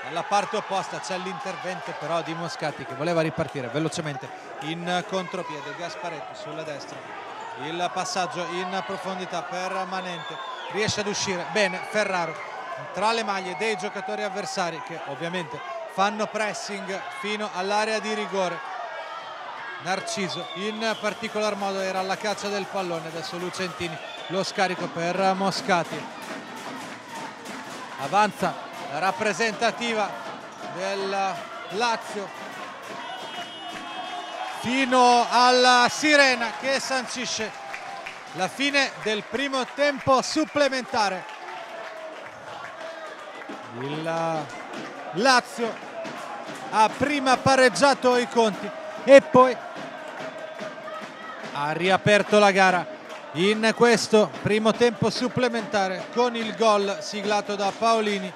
[SPEAKER 3] Dalla parte opposta c'è l'intervento però di Moscati che voleva ripartire velocemente in contropiede. Gasparetto sulla destra, il passaggio in profondità per Manente, riesce ad uscire bene Ferraro tra le maglie dei giocatori avversari che ovviamente fanno pressing fino all'area di rigore. Narciso in particolar modo era alla caccia del pallone, adesso Lucentini, lo scarico per Moscati. Avanza la rappresentativa del Lazio fino alla sirena che sancisce la fine del primo tempo supplementare. Il Lazio ha prima pareggiato i conti e poi ha riaperto la gara in questo primo tempo supplementare con il gol siglato da Paolini.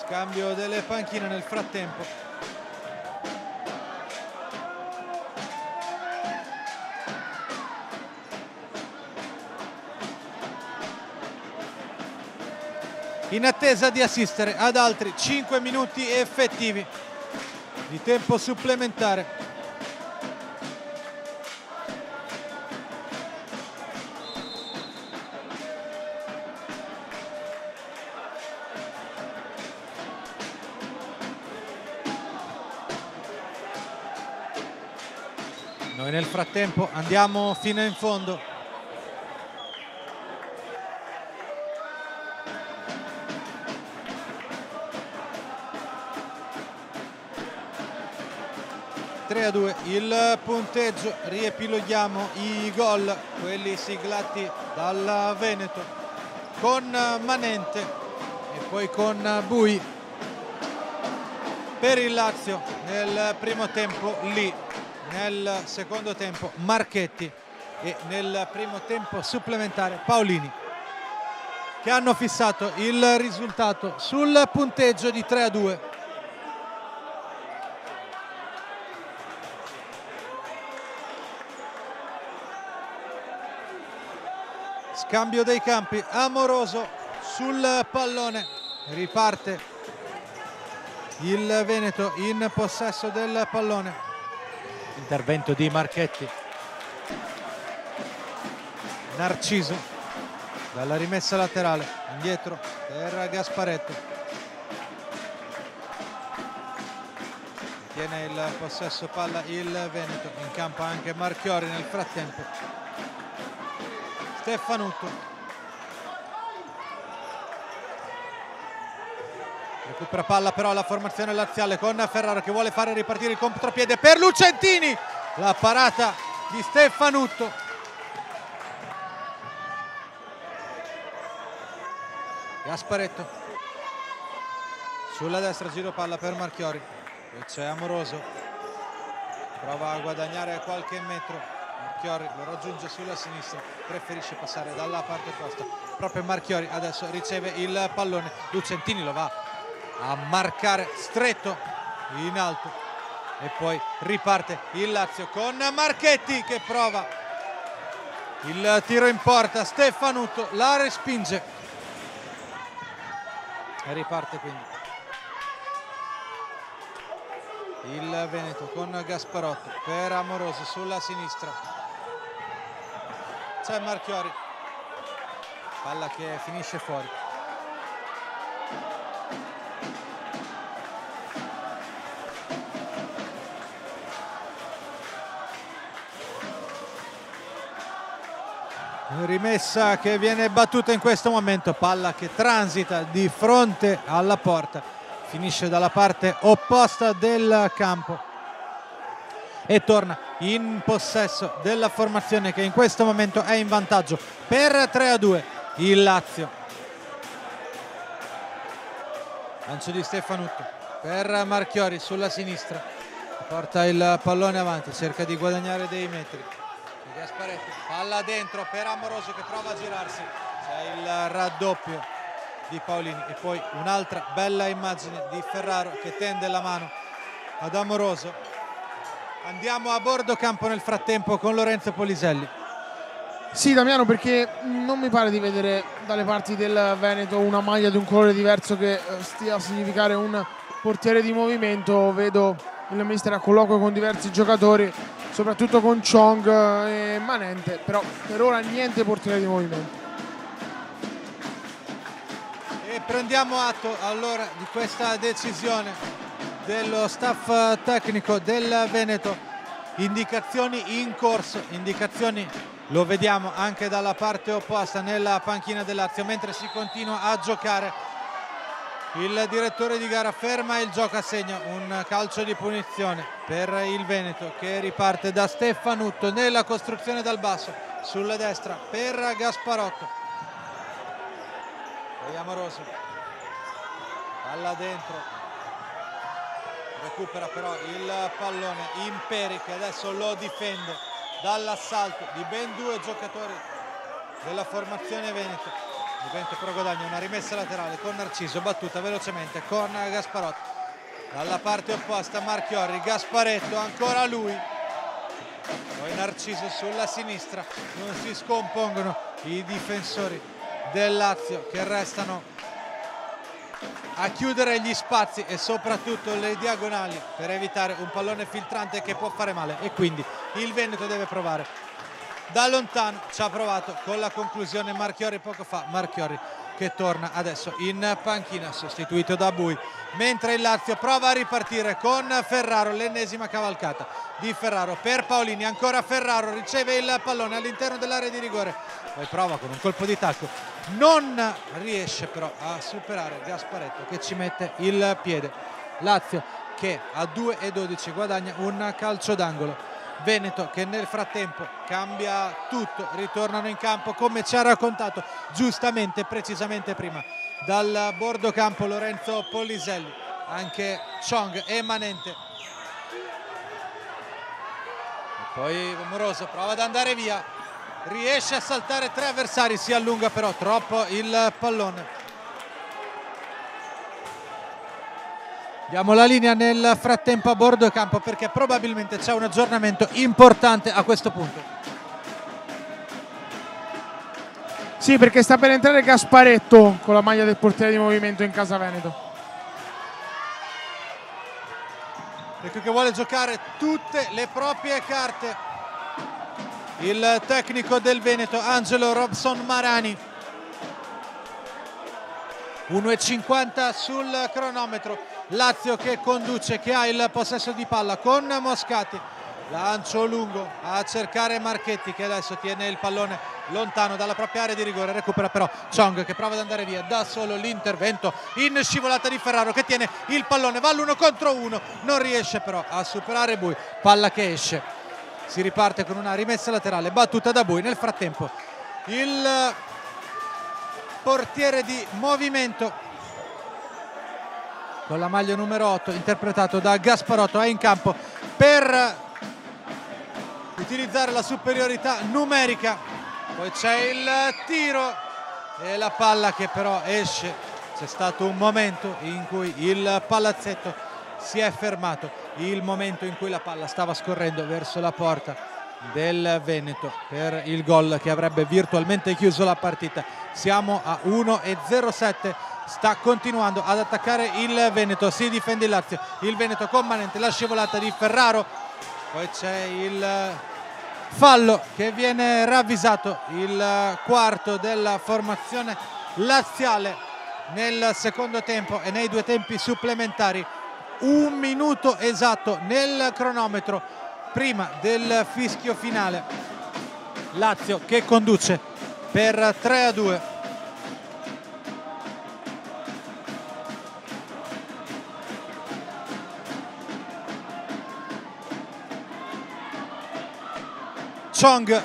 [SPEAKER 3] Scambio delle panchine nel frattempo. In attesa di assistere ad altri 5 minuti effettivi di tempo supplementare. Noi nel frattempo andiamo fino in fondo. A 2 il punteggio, riepiloghiamo i gol, quelli siglati dal Veneto con Manente e poi con Bui per il Lazio nel primo tempo, lì nel secondo tempo Marchetti e nel primo tempo supplementare Paolini, che hanno fissato il risultato sul punteggio di 3-2. Scambio dei campi, Amoroso sul pallone, riparte il Veneto in possesso del pallone. Intervento di Marchetti. Narciso dalla rimessa laterale, indietro per Gasparetto. Tiene il possesso palla il Veneto, in campo anche Marchiori nel frattempo. Stefanutto Recupera palla però la formazione laziale con Ferraro che vuole fare ripartire il contropiede per Lucentini. La parata di Stefanutto. Gasparetto sulla destra, giro palla per Marchiori. E c'è Amoroso, prova a guadagnare qualche metro. Marchiori lo raggiunge sulla sinistra, preferisce passare dalla parte opposta. Proprio Marchiori adesso riceve il pallone. Lucentini lo va a marcare stretto in alto e poi riparte il Lazio con Marchetti che prova il tiro in porta. Stefanutto la respinge e riparte quindi il Veneto con Gasparotto per Amoroso sulla sinistra. C'è Marchiori, palla che finisce fuori. Rimessa che viene battuta in questo momento, palla che transita di fronte alla porta, finisce dalla parte opposta del campo e torna in possesso della formazione che in questo momento è in vantaggio per 3-2 il Lazio. Lancio di Stefanutto per Marchiori sulla sinistra, porta il pallone avanti, cerca di guadagnare dei metri. Gasparetto, palla dentro per Amoroso che prova a girarsi, c'è il raddoppio di Paolini e poi un'altra bella immagine di Ferraro che tende la mano ad Amoroso. Andiamo a bordo campo nel frattempo con Lorenzo Poliselli.
[SPEAKER 1] Sì, Damiano, perché non mi pare di vedere dalle parti del Veneto una maglia di un colore diverso che stia a significare un portiere di movimento. Vedo il mister a colloquio con diversi giocatori, soprattutto con Chong e Manente, però per ora niente portiere di movimento.
[SPEAKER 3] E prendiamo atto allora di questa decisione dello staff tecnico del Veneto. Indicazioni in corso, indicazioni lo vediamo anche dalla parte opposta nella panchina del Lazio mentre si continua a giocare. Il direttore di gara ferma il gioco a segno, un calcio di punizione per il Veneto che riparte da Stefanutto nella costruzione dal basso sulla destra per Gasparotto. Poi Amoroso, palla dentro, recupera però il pallone Imperi che adesso lo difende dall'assalto di ben due giocatori della formazione Veneto. Il Veneto però guadagna una rimessa laterale con Narciso, battuta velocemente con Gasparotto. Dalla parte opposta Marchiori, Gasparetto, ancora lui. Poi Narciso sulla sinistra, non si scompongono i difensori del Lazio che restano a chiudere gli spazi e soprattutto le diagonali per evitare un pallone filtrante che può fare male e quindi il Veneto deve provare. Da lontano ci ha provato con la conclusione Marchiori poco fa. Marchiori che torna adesso in panchina sostituito da Bui, mentre il Lazio prova a ripartire con Ferraro, l'ennesima cavalcata di Ferraro per Paolini, ancora Ferraro riceve il pallone all'interno dell'area di rigore, poi prova con un colpo di tacco, non riesce però a superare Gasparetto che ci mette il piede. Lazio che a 2-12 guadagna un calcio d'angolo. Veneto che nel frattempo cambia tutto, ritornano in campo come ci ha raccontato giustamente, precisamente prima dal bordo campo Lorenzo Poliselli, anche Chong e Manente. E poi Amoroso prova ad andare via, riesce a saltare tre avversari, si allunga però troppo il pallone. Diamo la linea nel frattempo a bordo campo perché probabilmente c'è un aggiornamento importante a questo punto.
[SPEAKER 1] Sì, perché sta per entrare Gasparetto con la maglia del portiere di movimento in casa Veneto.
[SPEAKER 3] Ecco che vuole giocare tutte le proprie carte il tecnico del Veneto Angelo Robson Marani. 1,50 sul cronometro. Lazio che conduce, che ha il possesso di palla con Moscati lancio lungo a cercare Marchetti, che adesso tiene il pallone lontano dalla propria area di rigore, recupera però Chong, che prova ad andare via da solo. L'intervento in scivolata di Ferraro, che tiene il pallone, va all'1 contro 1, non riesce però a superare Bui, palla che esce. Si riparte con una rimessa laterale battuta da Bui. Nel frattempo il portiere di Movimento con la maglia numero 8, interpretato da Gasparotto, è in campo per utilizzare la superiorità numerica. Poi c'è il tiro e la palla che però esce. C'è stato un momento in cui il palazzetto si è fermato, il momento in cui la palla stava scorrendo verso la porta del Veneto per il gol che avrebbe virtualmente chiuso la partita. Siamo a 1-0-7. Sta continuando ad attaccare il Veneto, si difende il Lazio, il Veneto con Manente, la scivolata di Ferraro, poi c'è il fallo che viene ravvisato, il quarto della formazione laziale nel secondo tempo e nei 2 tempi supplementari. 1 minuto esatto nel cronometro prima del fischio finale. Lazio che conduce per 3-2. Chong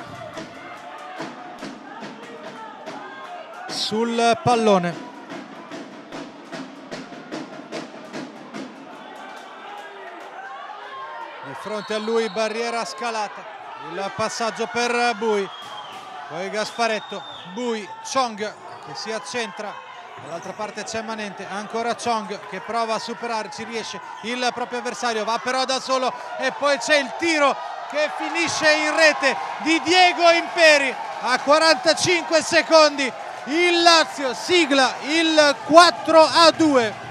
[SPEAKER 3] sul pallone, di fronte a lui barriera scalata, il passaggio per Bui, poi Gasparetto, Bui, Chong che si accentra, dall'altra parte c'è Manente, ancora Chong che prova a superare, ci riesce il proprio avversario, va però da solo e poi c'è il tiro che finisce in rete di Diego Imperi. A 45 secondi il Lazio sigla il 4-2.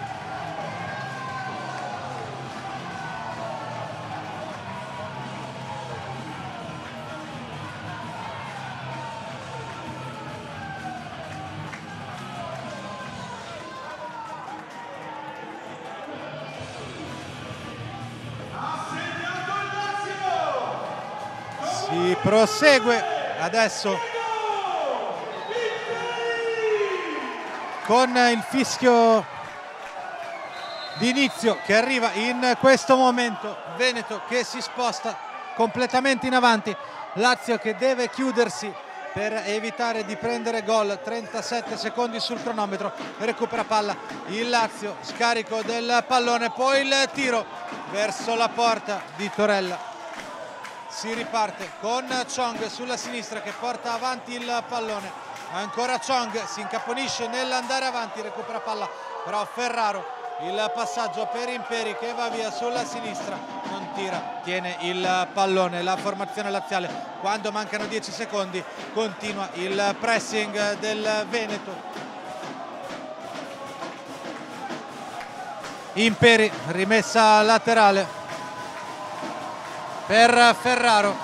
[SPEAKER 3] Si prosegue adesso con il fischio di inizio che arriva in questo momento. Veneto che si sposta completamente in avanti, Lazio che deve chiudersi per evitare di prendere gol. 37 secondi sul cronometro, recupera palla il Lazio, scarico del pallone, poi il tiro verso la porta di Torella. Si riparte con Chong sulla sinistra che porta avanti il pallone, ancora Chong si incaponisce nell'andare avanti, recupera palla però Ferraro, il passaggio per Imperi che va via sulla sinistra, non tira, tiene il pallone. La formazione laziale, quando mancano 10 secondi, continua il pressing del Veneto. Imperi, rimessa laterale per Ferraro,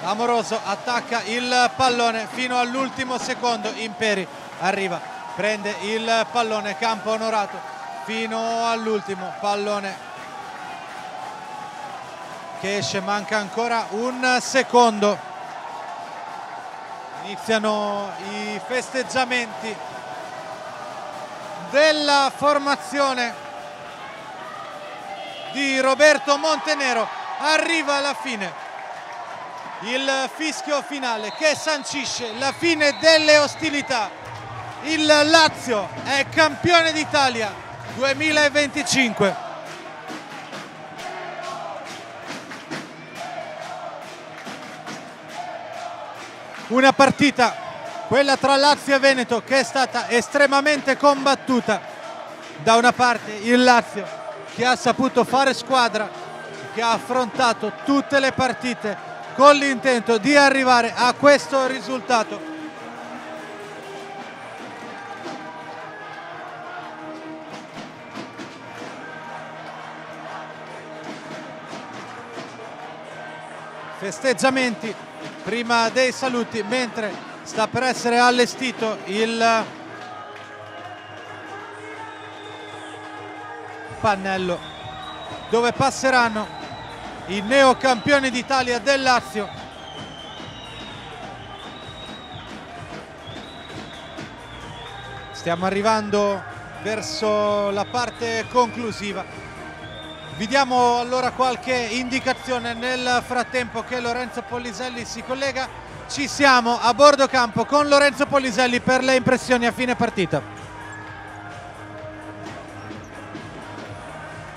[SPEAKER 3] Amoroso attacca il pallone fino all'ultimo secondo, Imperi arriva, prende il pallone, campo onorato fino all'ultimo, pallone che esce, manca ancora un secondo. Iniziano i festeggiamenti della formazione di Roberto Montenero. Arriva alla fine il fischio finale che sancisce la fine delle ostilità. Il Lazio è campione d'Italia 2025. Una partita, quella tra Lazio e Veneto, che è stata estremamente combattuta. Da una parte il Lazio che ha saputo fare squadra, che ha affrontato tutte le partite con l'intento di arrivare a questo risultato. Festeggiamenti prima dei saluti, mentre sta per essere allestito il pannello dove passeranno i neocampioni d'Italia del Lazio. Stiamo arrivando verso la parte conclusiva. Vi diamo allora qualche indicazione nel frattempo che Lorenzo Polliselli si collega. Ci siamo a bordo campo con Lorenzo Polliselli per le impressioni a fine partita.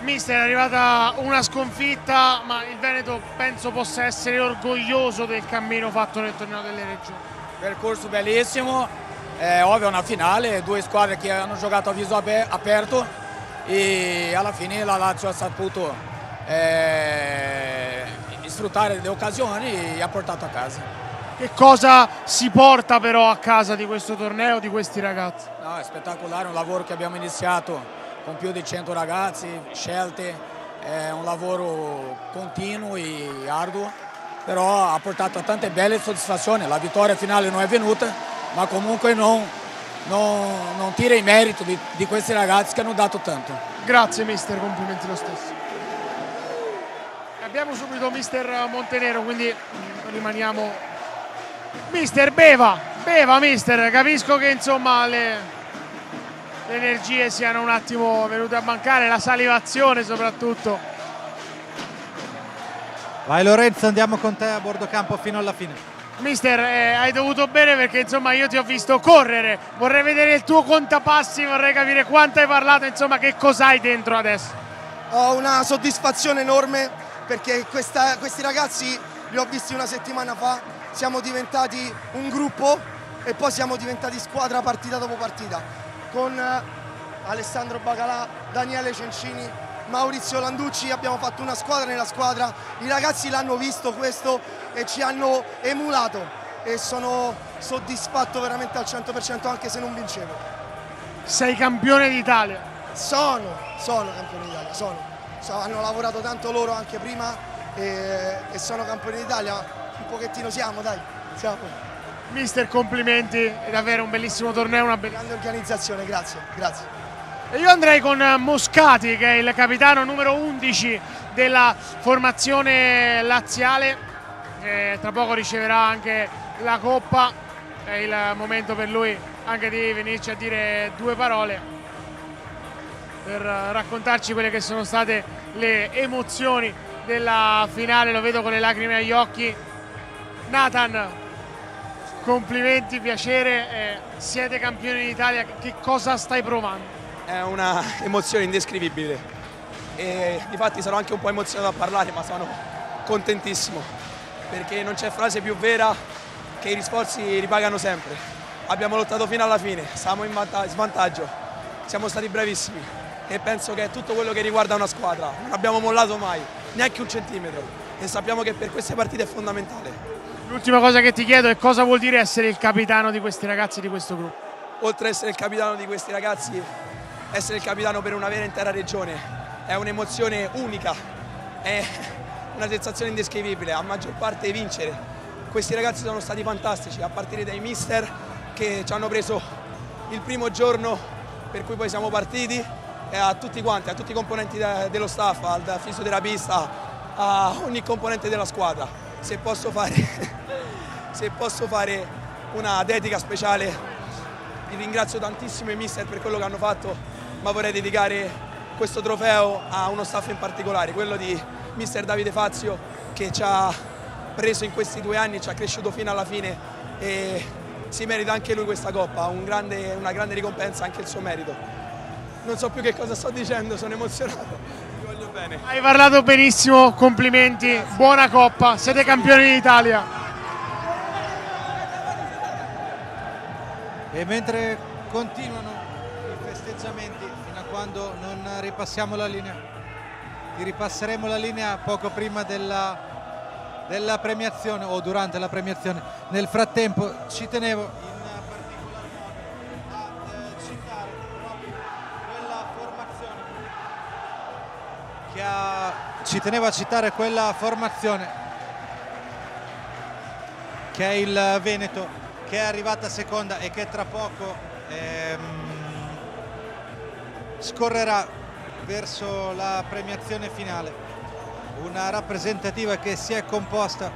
[SPEAKER 1] Mister, è arrivata una sconfitta, ma il Veneto penso possa essere orgoglioso del cammino fatto nel torneo delle regioni.
[SPEAKER 9] Percorso bellissimo, è ovvio una finale, due squadre che hanno giocato a viso aperto e alla fine la Lazio ha saputo sfruttare le occasioni e ha portato a casa.
[SPEAKER 1] Che cosa si porta però a casa di questo torneo, di questi ragazzi?
[SPEAKER 9] No, è spettacolare, un lavoro che abbiamo iniziato con più di 100 ragazzi, scelte, è un lavoro continuo e arduo, però ha portato a tante belle soddisfazioni. La vittoria finale non è venuta, ma comunque non tira i meriti di questi ragazzi che hanno dato tanto.
[SPEAKER 1] Grazie mister, complimenti lo stesso. Abbiamo subito mister Montenero, quindi rimaniamo... Mister, beva mister, capisco che insomma le energie siano un attimo venute a mancare, la salivazione soprattutto.
[SPEAKER 3] Vai Lorenzo, andiamo con te a bordo campo fino alla fine.
[SPEAKER 1] Mister, hai dovuto bene perché insomma io ti ho visto correre, vorrei vedere il tuo contapassi, vorrei capire quanto hai parlato, insomma che cos'hai dentro adesso.
[SPEAKER 4] Ho una soddisfazione enorme perché questi ragazzi li ho visti una settimana fa, siamo diventati un gruppo e poi siamo diventati squadra partita dopo partita, con Alessandro Bacalà, Daniele Cencini, Maurizio Landucci, abbiamo fatto una squadra nella squadra, i ragazzi l'hanno visto questo e ci hanno emulato e sono soddisfatto veramente al 100% anche se non vincevo.
[SPEAKER 1] Sei campione d'Italia?
[SPEAKER 4] Sono campione d'Italia, hanno lavorato tanto loro anche prima e sono campioni d'Italia, un pochettino siamo.
[SPEAKER 1] Mister, complimenti, è davvero un bellissimo torneo, una
[SPEAKER 4] grande organizzazione, grazie.
[SPEAKER 1] E io andrei con Moscati, che è il capitano numero 11 della formazione laziale, che tra poco riceverà anche la Coppa. È il momento per lui anche di venirci a dire due parole per raccontarci quelle che sono state le emozioni della finale. Lo vedo con le lacrime agli occhi. Nathan, complimenti, piacere, siete campioni d'Italia, che cosa stai provando?
[SPEAKER 10] È una emozione indescrivibile e difatti sarò anche un po' emozionato a parlare, ma sono contentissimo perché non c'è frase più vera che gli sforzi ripagano sempre. Abbiamo lottato fino alla fine, siamo in svantaggio, siamo stati bravissimi e penso che è tutto quello che riguarda una squadra, non abbiamo mollato mai, neanche un centimetro e sappiamo che per queste partite è fondamentale.
[SPEAKER 1] L'ultima cosa che ti chiedo è cosa vuol dire essere il capitano di questi ragazzi, di questo gruppo?
[SPEAKER 10] Oltre ad essere il capitano di questi ragazzi, essere il capitano per una vera intera regione è un'emozione unica, è una sensazione indescrivibile, a maggior parte vincere. Questi ragazzi sono stati fantastici, a partire dai mister che ci hanno preso il primo giorno per cui poi siamo partiti, e a tutti quanti, a tutti i componenti dello staff, al fisioterapista, a ogni componente della squadra. Se posso fare una dedica speciale, vi ringrazio tantissimo i mister per quello che hanno fatto, ma vorrei dedicare questo trofeo a uno staff in particolare, quello di mister Davide Fazio, che ci ha preso in questi 2 anni, ci ha cresciuto fino alla fine e si merita anche lui questa coppa, una grande ricompensa, anche il suo merito. Non so più che cosa sto dicendo, sono emozionato, vi voglio bene.
[SPEAKER 1] Hai parlato benissimo, complimenti, buona coppa, siete campioni d'Italia.
[SPEAKER 3] E mentre continuano i festeggiamenti fino a quando non ripassiamo la linea, ti ripasseremo la linea poco prima della premiazione o durante la premiazione. Nel frattempo ci tenevo in particolar modo a citare proprio quella formazione che è il Veneto, che è arrivata seconda e che tra poco scorrerà verso la premiazione finale. una rappresentativa che è composta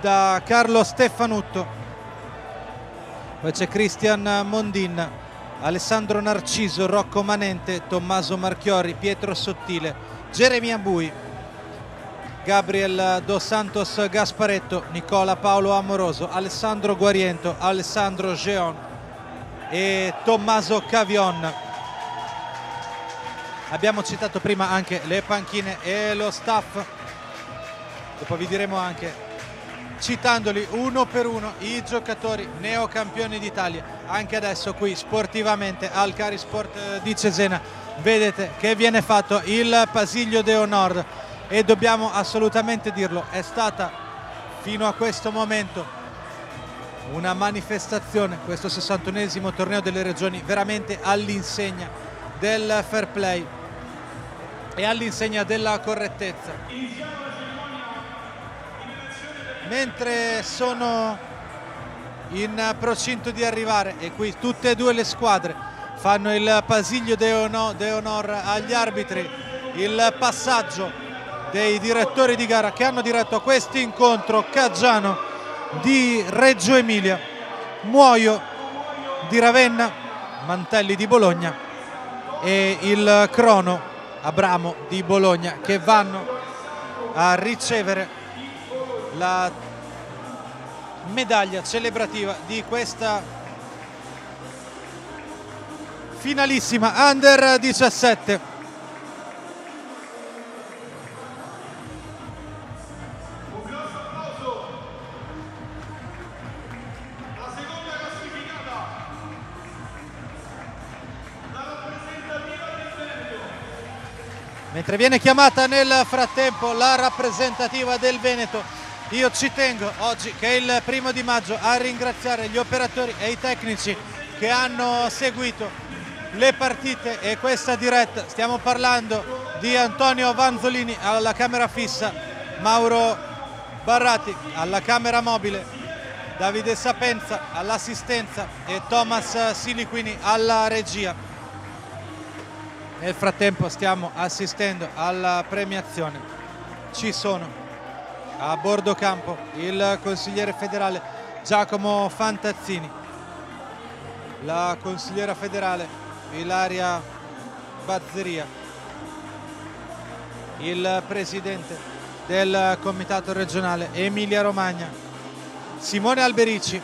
[SPEAKER 3] da Carlo Stefanutto, poi c'è Cristian Mondin, Alessandro Narciso, Rocco Manente, Tommaso Marchiori, Pietro Sottile, Geremia Bui, Gabriel Dos Santos Gasparetto, Nicola Paolo Amoroso, Alessandro Guariento, Alessandro Geon e Tommaso Cavion. Abbiamo citato prima anche le panchine e lo staff, dopo vi diremo anche, citandoli uno per uno, i giocatori neocampioni d'Italia. Anche adesso qui sportivamente al Carisport di Cesena vedete che viene fatto il Pasillo de Honor e dobbiamo assolutamente dirlo, è stata fino a questo momento una manifestazione, questo 61esimo torneo delle regioni, veramente all'insegna del fair play e all'insegna della correttezza. Mentre sono in procinto di arrivare, e qui tutte e due le squadre fanno il Pasillo de Honor agli arbitri, il passaggio dei direttori di gara che hanno diretto a questo incontro: Caggiano di Reggio Emilia, Muoio di Ravenna, Mantelli di Bologna e il Crono Abramo di Bologna, che vanno a ricevere la medaglia celebrativa di questa finalissima Under 17. Mentre viene chiamata nel frattempo la rappresentativa del Veneto, io ci tengo oggi, che è il 1° maggio, a ringraziare gli operatori e i tecnici che hanno seguito le partite e questa diretta. Stiamo parlando di Antonio Vanzolini alla camera fissa, Mauro Barrati alla camera mobile, Davide Sapenza all'assistenza e Thomas Siliquini alla regia. Nel frattempo stiamo assistendo alla premiazione. Ci sono a bordo campo il consigliere federale Giacomo Fantazzini, la consigliera federale Ilaria Bazzeria, il presidente del comitato regionale Emilia Romagna Simone Alberici,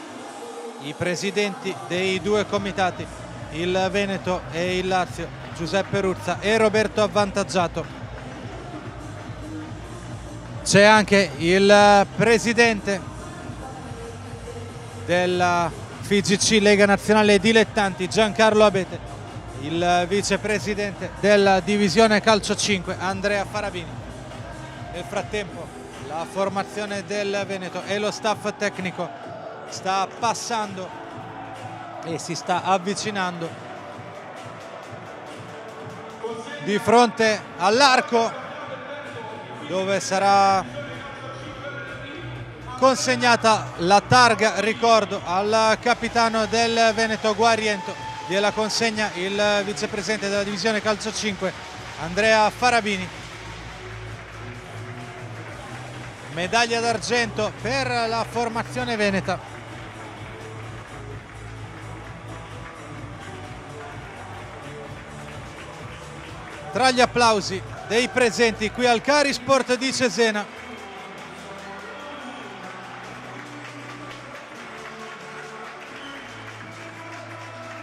[SPEAKER 3] i presidenti dei due comitati, il Veneto e il Lazio, Giuseppe Ruzza e Roberto Avvantaggiato. C'è anche il presidente della FIGC Lega Nazionale Dilettanti Giancarlo Abete, il vicepresidente della divisione calcio 5 Andrea Farabini. Nel frattempo la formazione del Veneto e lo staff tecnico sta passando e si sta avvicinando di fronte all'arco, dove sarà consegnata la targa ricordo al capitano del Veneto Guariento. Gliela consegna il vicepresidente della divisione calcio 5 Andrea Farabini. Medaglia d'argento per la formazione veneta. Tra gli applausi dei presenti qui al Carisport di Cesena,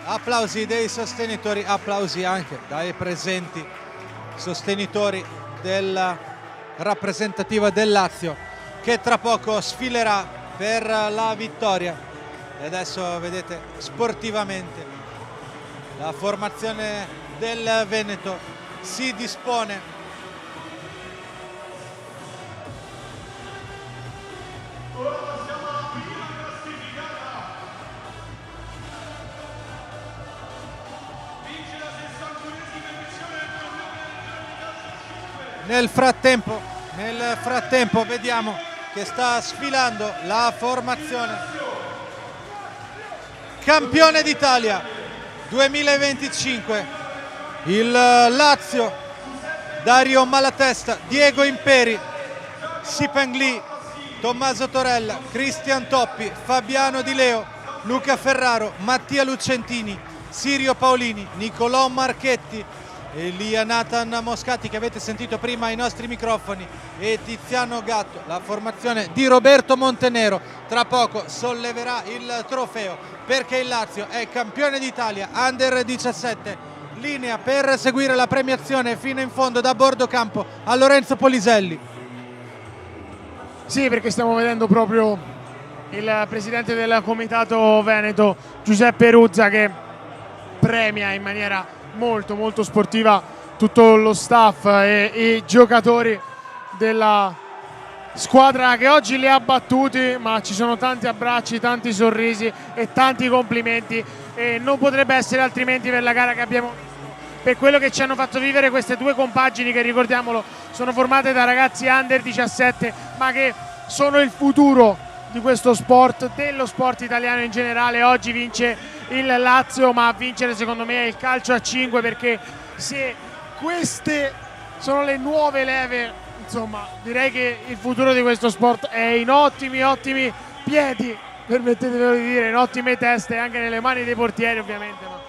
[SPEAKER 3] applausi dei sostenitori, applausi anche dai presenti sostenitori della rappresentativa del Lazio, che tra poco sfilerà per la vittoria. E adesso vedete sportivamente la formazione del Veneto si dispone nel frattempo vediamo che sta sfilando la formazione campione d'Italia 2025, il Lazio Dario Malatesta, Diego Imperi, Sipeng Lee, Tommaso Torella, Cristian Toppi, Fabiano Di Leo, Luca Ferraro, Mattia Lucentini, Sirio Paolini, Nicolò Marchetti, Elia Nathan Moscati che avete sentito prima ai nostri microfoni e Tiziano Gatto. La formazione di Roberto Montenero tra poco solleverà il trofeo perché il Lazio è campione d'Italia Under 17. Linea per seguire la premiazione fino in fondo da bordo campo a Lorenzo Poliselli.
[SPEAKER 1] Sì, perché stiamo vedendo proprio il presidente del comitato veneto Giuseppe Ruzza che premia in maniera molto sportiva tutto lo staff e i giocatori della squadra che oggi li ha battuti, ma ci sono tanti abbracci, tanti sorrisi e tanti complimenti e non potrebbe essere altrimenti per la gara che abbiamo visto, per quello che ci hanno fatto vivere queste due compagini che, ricordiamolo, sono formate da ragazzi Under 17 ma che sono il futuro di questo sport, dello sport italiano in generale. Oggi vince il Lazio, ma a vincere secondo me è il calcio a 5, perché se queste sono le nuove leve, insomma direi che il futuro di questo sport è in ottimi piedi, permettetevelo di dire, in ottime teste, anche nelle mani dei portieri ovviamente, ma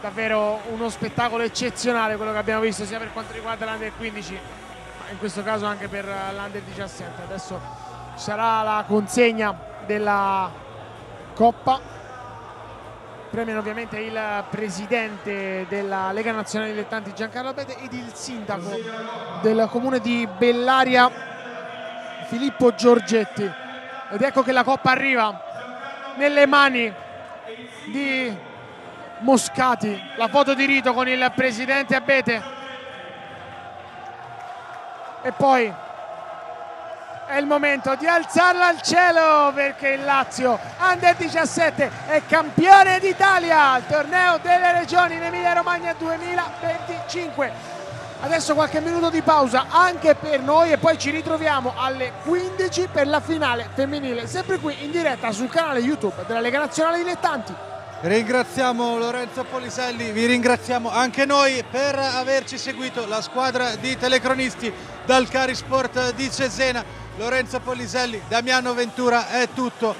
[SPEAKER 1] davvero uno spettacolo eccezionale quello che abbiamo visto sia per quanto riguarda l'Under 15 ma in questo caso anche per l'Under 17. Adesso sarà la consegna della Coppa. Premiano ovviamente il presidente della Lega Nazionale Dilettanti Giancarlo Abete ed il sindaco del comune di Bellaria Filippo Giorgetti. Ed ecco che la Coppa arriva nelle mani di Moscati. La foto di rito con il presidente Abete. E poi è il momento di alzarla al cielo perché il Lazio Under 17 è campione d'Italia al torneo delle regioni in Emilia Romagna 2025. Adesso qualche minuto di pausa anche per noi e poi ci ritroviamo alle 15 per la finale femminile, sempre qui in diretta sul canale YouTube della Lega Nazionale Dilettanti.
[SPEAKER 3] Ringraziamo Lorenzo Poliselli, vi ringraziamo anche noi per averci seguito, la squadra di telecronisti dal Carisport di Cesena. Lorenzo Poliselli, Damiano Ventura, è tutto.